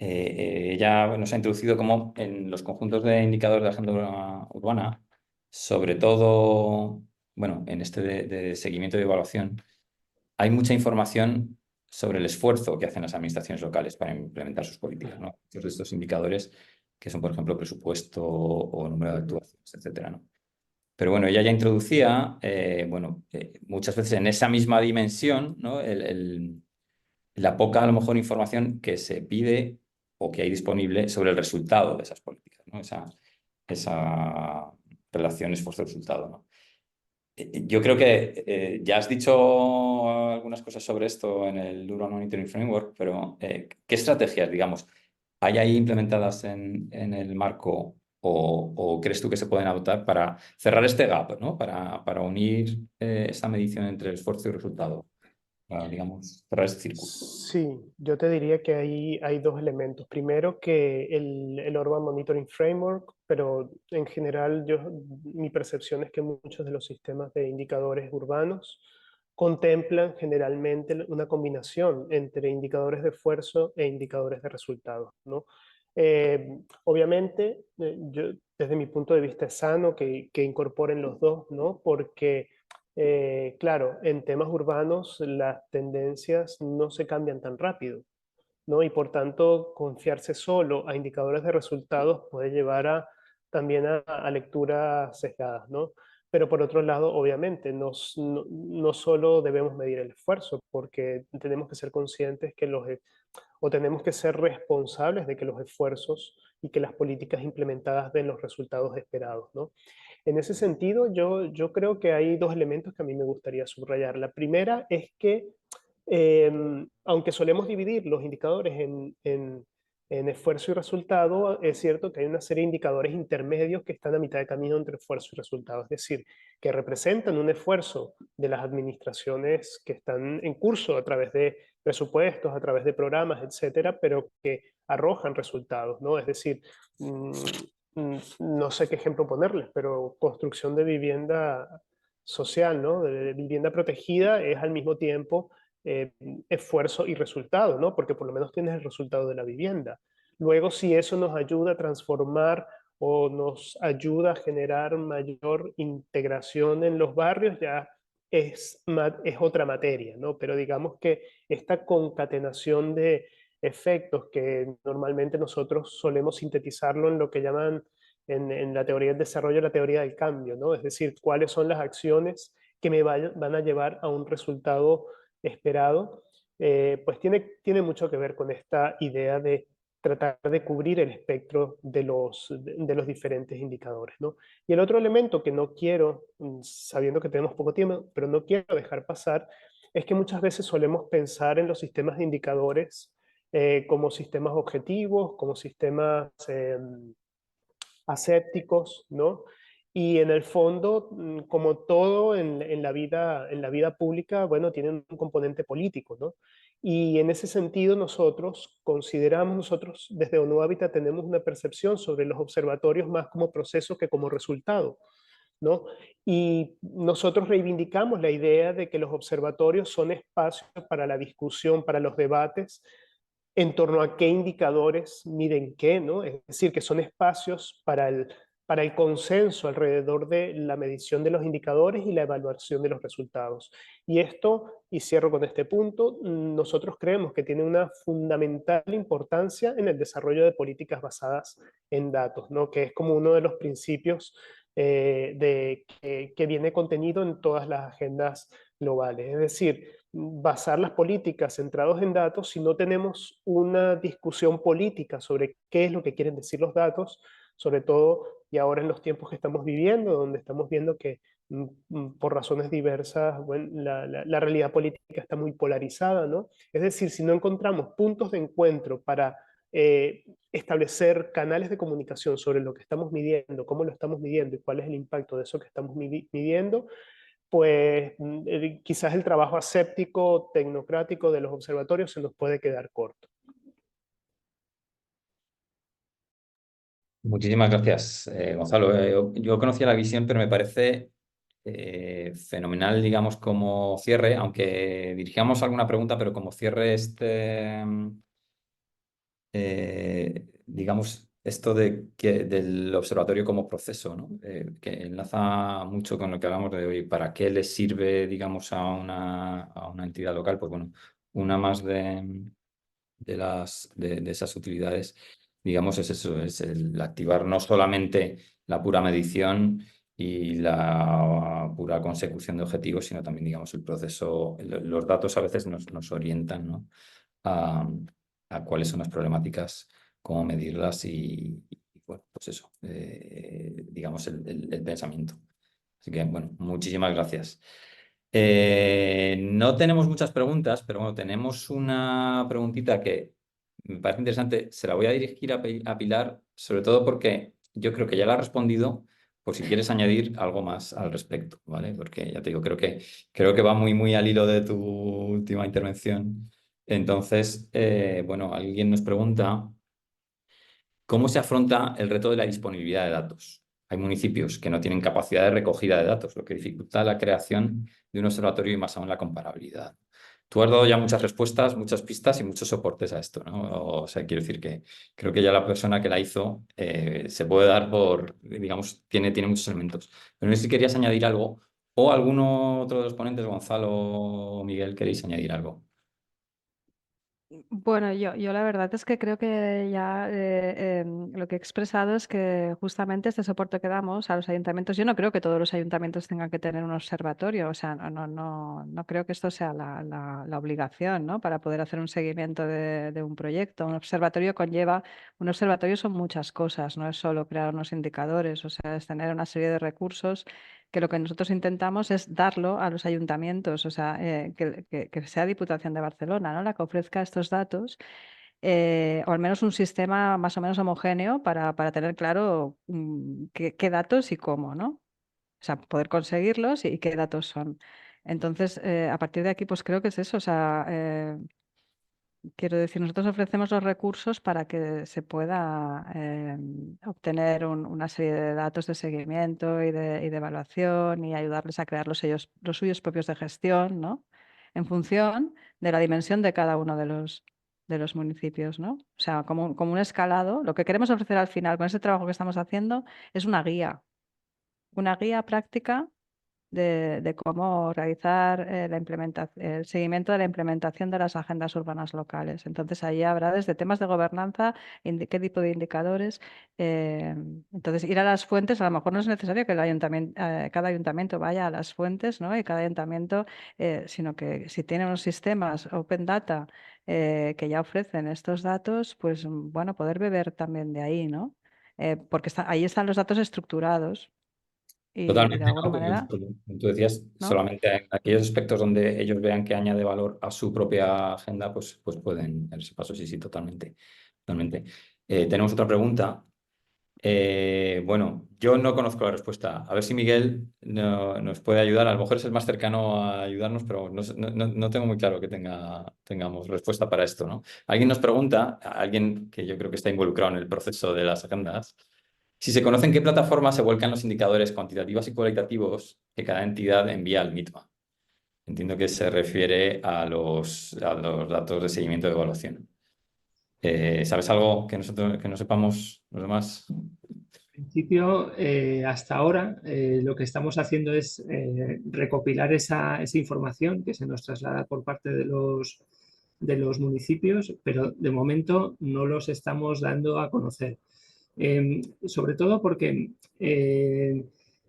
Ella nos ha introducido como en los conjuntos de indicadores de agenda urbana, sobre todo, bueno, en este de seguimiento y evaluación, hay mucha información sobre el esfuerzo que hacen las administraciones locales para implementar sus políticas, ¿no? Muchos de estos indicadores que son, por ejemplo, presupuesto o número de actuaciones, etcétera, ¿no? Pero bueno, ella ya introducía, bueno, muchas veces en esa misma dimensión, ¿no? La poca, a lo mejor, información que se pide o que hay disponible sobre el resultado de esas políticas, ¿no? Esa relación esfuerzo-resultado, ¿no? Yo creo que ya has dicho algunas cosas sobre esto en el Urban Monitoring Framework, pero ¿qué estrategias, digamos, hay ahí implementadas en el marco o crees tú que se pueden adoptar para cerrar este gap, ¿no? Para unir esta medición entre esfuerzo y resultado, para, digamos, cerrar este círculo? Sí, yo te diría que hay dos elementos. Primero que el Urban Monitoring Framework, pero en general mi percepción es que muchos de los sistemas de indicadores urbanos contemplan generalmente una combinación entre indicadores de esfuerzo e indicadores de resultados, ¿no? Obviamente, desde mi punto de vista es sano que incorporen los dos, ¿no? Porque claro, en temas urbanos las tendencias no se cambian tan rápido, ¿no? Y por tanto, confiarse solo a indicadores de resultados puede llevar también a lecturas sesgadas, ¿no? Pero por otro lado, obviamente, no solo debemos medir el esfuerzo, porque tenemos que ser conscientes que o tenemos que ser responsables de que los esfuerzos y que las políticas implementadas den los resultados esperados, ¿no? En ese sentido, yo creo que hay dos elementos que a mí me gustaría subrayar. La primera es que, aunque solemos dividir los indicadores en esfuerzo y resultado, es cierto que hay una serie de indicadores intermedios que están a mitad de camino entre esfuerzo y resultado. Es decir, que representan un esfuerzo de las administraciones que están en curso a través de presupuestos, a través de programas, etcétera, pero que arrojan resultados, ¿no? Es decir, no sé qué ejemplo ponerles, pero construcción de vivienda social, ¿no? De vivienda protegida es al mismo tiempo esfuerzo y resultado, ¿no? Porque por lo menos tienes el resultado de la vivienda. Luego, si eso nos ayuda a transformar o nos ayuda a generar mayor integración en los barrios, ya es otra materia, ¿no? Pero digamos que esta concatenación de efectos que normalmente nosotros solemos sintetizarlo en lo que llaman en la teoría del desarrollo, la teoría del cambio, ¿no? Es decir, cuáles son las acciones que van a llevar a un resultado esperado, pues tiene mucho que ver con esta idea de tratar de cubrir el espectro de los diferentes indicadores, ¿no? Y el otro elemento que no quiero, sabiendo que tenemos poco tiempo, pero no quiero dejar pasar, es que muchas veces solemos pensar en los sistemas de indicadores como sistemas objetivos, como sistemas asépticos, ¿no? Y en el fondo, como todo en la vida pública, bueno, tienen un componente político, ¿no? Y en ese sentido nosotros desde ONU Habitat tenemos una percepción sobre los observatorios más como proceso que como resultado, ¿no? Y nosotros reivindicamos la idea de que los observatorios son espacios para la discusión, para los debates, en torno a qué indicadores miden qué, ¿no? Es decir, que son espacios para el consenso alrededor de la medición de los indicadores y la evaluación de los resultados. Y esto, y cierro con este punto, nosotros creemos que tiene una fundamental importancia en el desarrollo de políticas basadas en datos, ¿no? Que es como uno de los principios que viene contenido en todas las agendas globales. Es decir, basar las políticas centradas en datos, si no tenemos una discusión política sobre qué es lo que quieren decir los datos, sobre todo y ahora en los tiempos que estamos viviendo, donde estamos viendo que por razones diversas, bueno, la realidad política está muy polarizada, ¿no? Es decir, si no encontramos puntos de encuentro para establecer canales de comunicación sobre lo que estamos midiendo, cómo lo estamos midiendo y cuál es el impacto de eso que estamos midiendo, pues quizás el trabajo aséptico, tecnocrático de los observatorios se nos puede quedar corto. Muchísimas gracias, Gonzalo. Yo conocía la visión, pero me parece fenomenal, digamos, como cierre, aunque dirigamos alguna pregunta, pero como cierre digamos, esto del observatorio como proceso, ¿no? Que enlaza mucho con lo que hablamos de hoy. ¿Para qué le sirve, digamos, a una entidad local? Pues bueno, una más de esas utilidades, digamos, es eso, es el activar no solamente la pura medición y la pura consecución de objetivos, sino también, digamos, el proceso. Los datos a veces nos orientan, ¿no? a cuáles son las problemáticas, cómo medirlas y bueno, pues eso, digamos, el pensamiento. Así que, bueno, muchísimas gracias. No tenemos muchas preguntas, pero bueno, tenemos una preguntita que me parece interesante. Se la voy a dirigir a Pilar, sobre todo porque yo creo que ya la ha respondido, por si quieres añadir algo más al respecto, ¿vale? Porque ya te digo, creo que va muy, muy al hilo de tu última intervención. Entonces, bueno, alguien nos pregunta, ¿cómo se afronta el reto de la disponibilidad de datos? Hay municipios que no tienen capacidad de recogida de datos, lo que dificulta la creación de un observatorio y más aún la comparabilidad. Tú has dado ya muchas respuestas, muchas pistas y muchos soportes a esto, ¿no? O sea, quiero decir que creo que ya la persona que la hizo se puede dar por, digamos, tiene muchos elementos. Pero no sé si querías añadir algo ¿O alguno otro de los ponentes, Gonzalo o Miguel, queréis añadir algo? Bueno, yo la verdad es que creo que ya lo que he expresado es que justamente este soporte que damos a los ayuntamientos, yo no creo que todos los ayuntamientos tengan que tener un observatorio, o sea, no creo que esto sea la obligación, ¿no? Para poder hacer un seguimiento de un proyecto. Un observatorio son muchas cosas, no es solo crear unos indicadores, o sea, es tener una serie de recursos que lo que nosotros intentamos es darlo a los ayuntamientos, o sea, que sea Diputación de Barcelona, ¿no? La que ofrezca estos datos, o al menos un sistema más o menos homogéneo para tener claro qué datos y cómo, ¿no? O sea, poder conseguirlos y qué datos son. Entonces, a partir de aquí, pues creo que es eso, o sea, quiero decir, nosotros ofrecemos los recursos para que se pueda obtener una serie de datos de seguimiento y de evaluación y ayudarles a crear los suyos propios de gestión, ¿no? En función de la dimensión de cada uno de los municipios, ¿no? O sea, como un escalado. Lo que queremos ofrecer al final con ese trabajo que estamos haciendo es una guía práctica de cómo realizar el seguimiento de la implementación de las agendas urbanas locales. Entonces, ahí habrá desde temas de gobernanza, qué tipo de indicadores. eh, entonces, ir a las fuentes, a lo mejor no es necesario que cada ayuntamiento vaya a las fuentes, ¿no? Y cada ayuntamiento, sino que si tiene unos sistemas Open Data que ya ofrecen estos datos, pues bueno, poder beber también de ahí, ¿no? Porque ahí están los datos estructurados y de Totalmente, alguna ¿no? manera, Como tú decías, ¿no? solamente en aquellos aspectos donde ellos vean que añade valor a su propia agenda, pues pueden dar ese paso. Sí, sí, totalmente. Totalmente. Tenemos otra pregunta. Bueno, yo no conozco la respuesta. A ver si Miguel nos puede ayudar. A lo mejor es el más cercano a ayudarnos, pero no tengo muy claro que tengamos respuesta para esto, ¿no? Alguien nos pregunta, alguien que yo creo que está involucrado en el proceso de las agendas, si se conoce en qué plataforma se vuelcan los indicadores cuantitativos y cualitativos que cada entidad envía al MITMA. Entiendo que se refiere a los datos de seguimiento de evaluación. ¿Sabes algo que no sepamos los demás? Principio, hasta ahora, lo que estamos haciendo es recopilar esa información que se nos traslada por parte de los municipios, pero de momento no los estamos dando a conocer. Sobre todo porque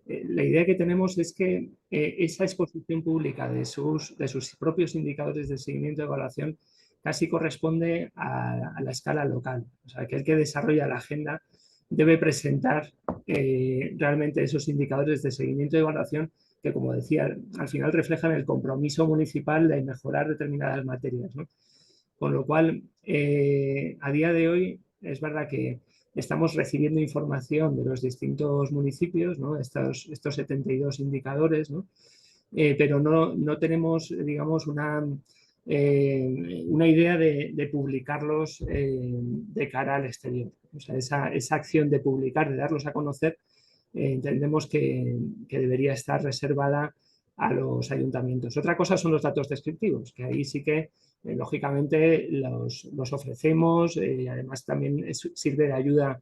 la idea que tenemos es que esa exposición pública de sus propios indicadores de seguimiento y evaluación casi corresponde a la escala local. O sea, que el que desarrolla la agenda debe presentar realmente esos indicadores de seguimiento y evaluación que, como decía, al final reflejan el compromiso municipal de mejorar determinadas materias, ¿no? Con lo cual, a día de hoy, es verdad que estamos recibiendo información de los distintos municipios, ¿no? Estos 72 indicadores, ¿no? Pero no tenemos, digamos, una idea de publicarlos de cara al exterior. O sea, esa acción de publicar, de darlos a conocer, entendemos que debería estar reservada a los ayuntamientos. Otra cosa son los datos descriptivos, que ahí sí que, lógicamente, los ofrecemos. Además, también sirve de ayuda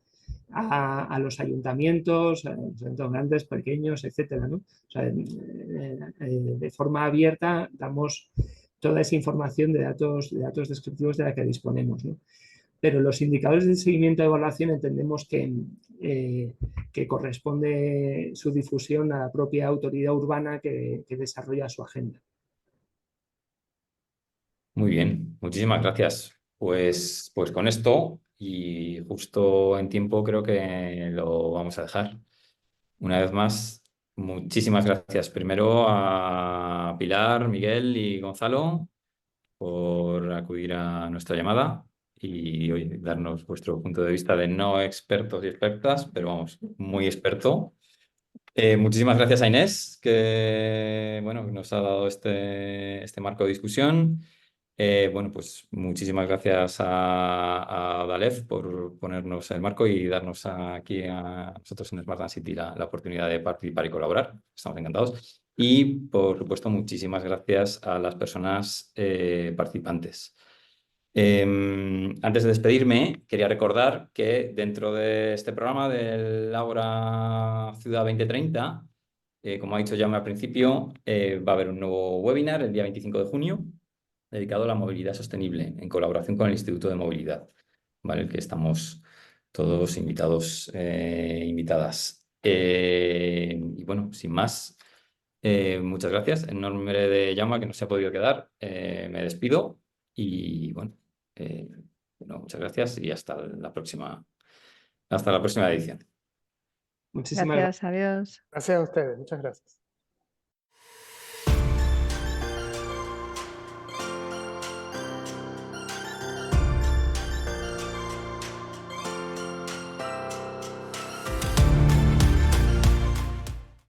a los ayuntamientos, grandes, pequeños, etcétera, ¿no? O sea, de forma abierta damos toda esa información de datos descriptivos de la que disponemos, ¿no? Pero los indicadores de seguimiento de evaluación entendemos que corresponde su difusión a la propia autoridad urbana que desarrolla su agenda. Muy bien, muchísimas gracias. Pues con esto y justo en tiempo creo que lo vamos a dejar. Una vez más, muchísimas gracias primero a Pilar, Miguel y Gonzalo por acudir a nuestra llamada y oye, darnos vuestro punto de vista de no expertos y expertas, pero vamos, muy experto. Muchísimas gracias a Inés, que bueno, nos ha dado este marco de discusión. Bueno, pues muchísimas gracias a Dalef por ponernos el marco y darnos aquí a nosotros en Smart City la oportunidad de participar y colaborar. Estamos encantados. Y por supuesto, muchísimas gracias a las personas participantes. Antes de despedirme, quería recordar que dentro de este programa del Ágora Ciudad 2030 Como ha dicho Jaume al principio, va a haber un nuevo webinar el día 25 de junio dedicado a la movilidad sostenible en colaboración con el Instituto de Movilidad, ¿vale? El que estamos todos invitados, invitadas. Y bueno, sin más, muchas gracias. En nombre de Jaume, que no se ha podido quedar, me despido y bueno, muchas gracias y hasta la próxima edición. Muchísimas gracias. Gracias, adiós. Gracias a ustedes, muchas gracias.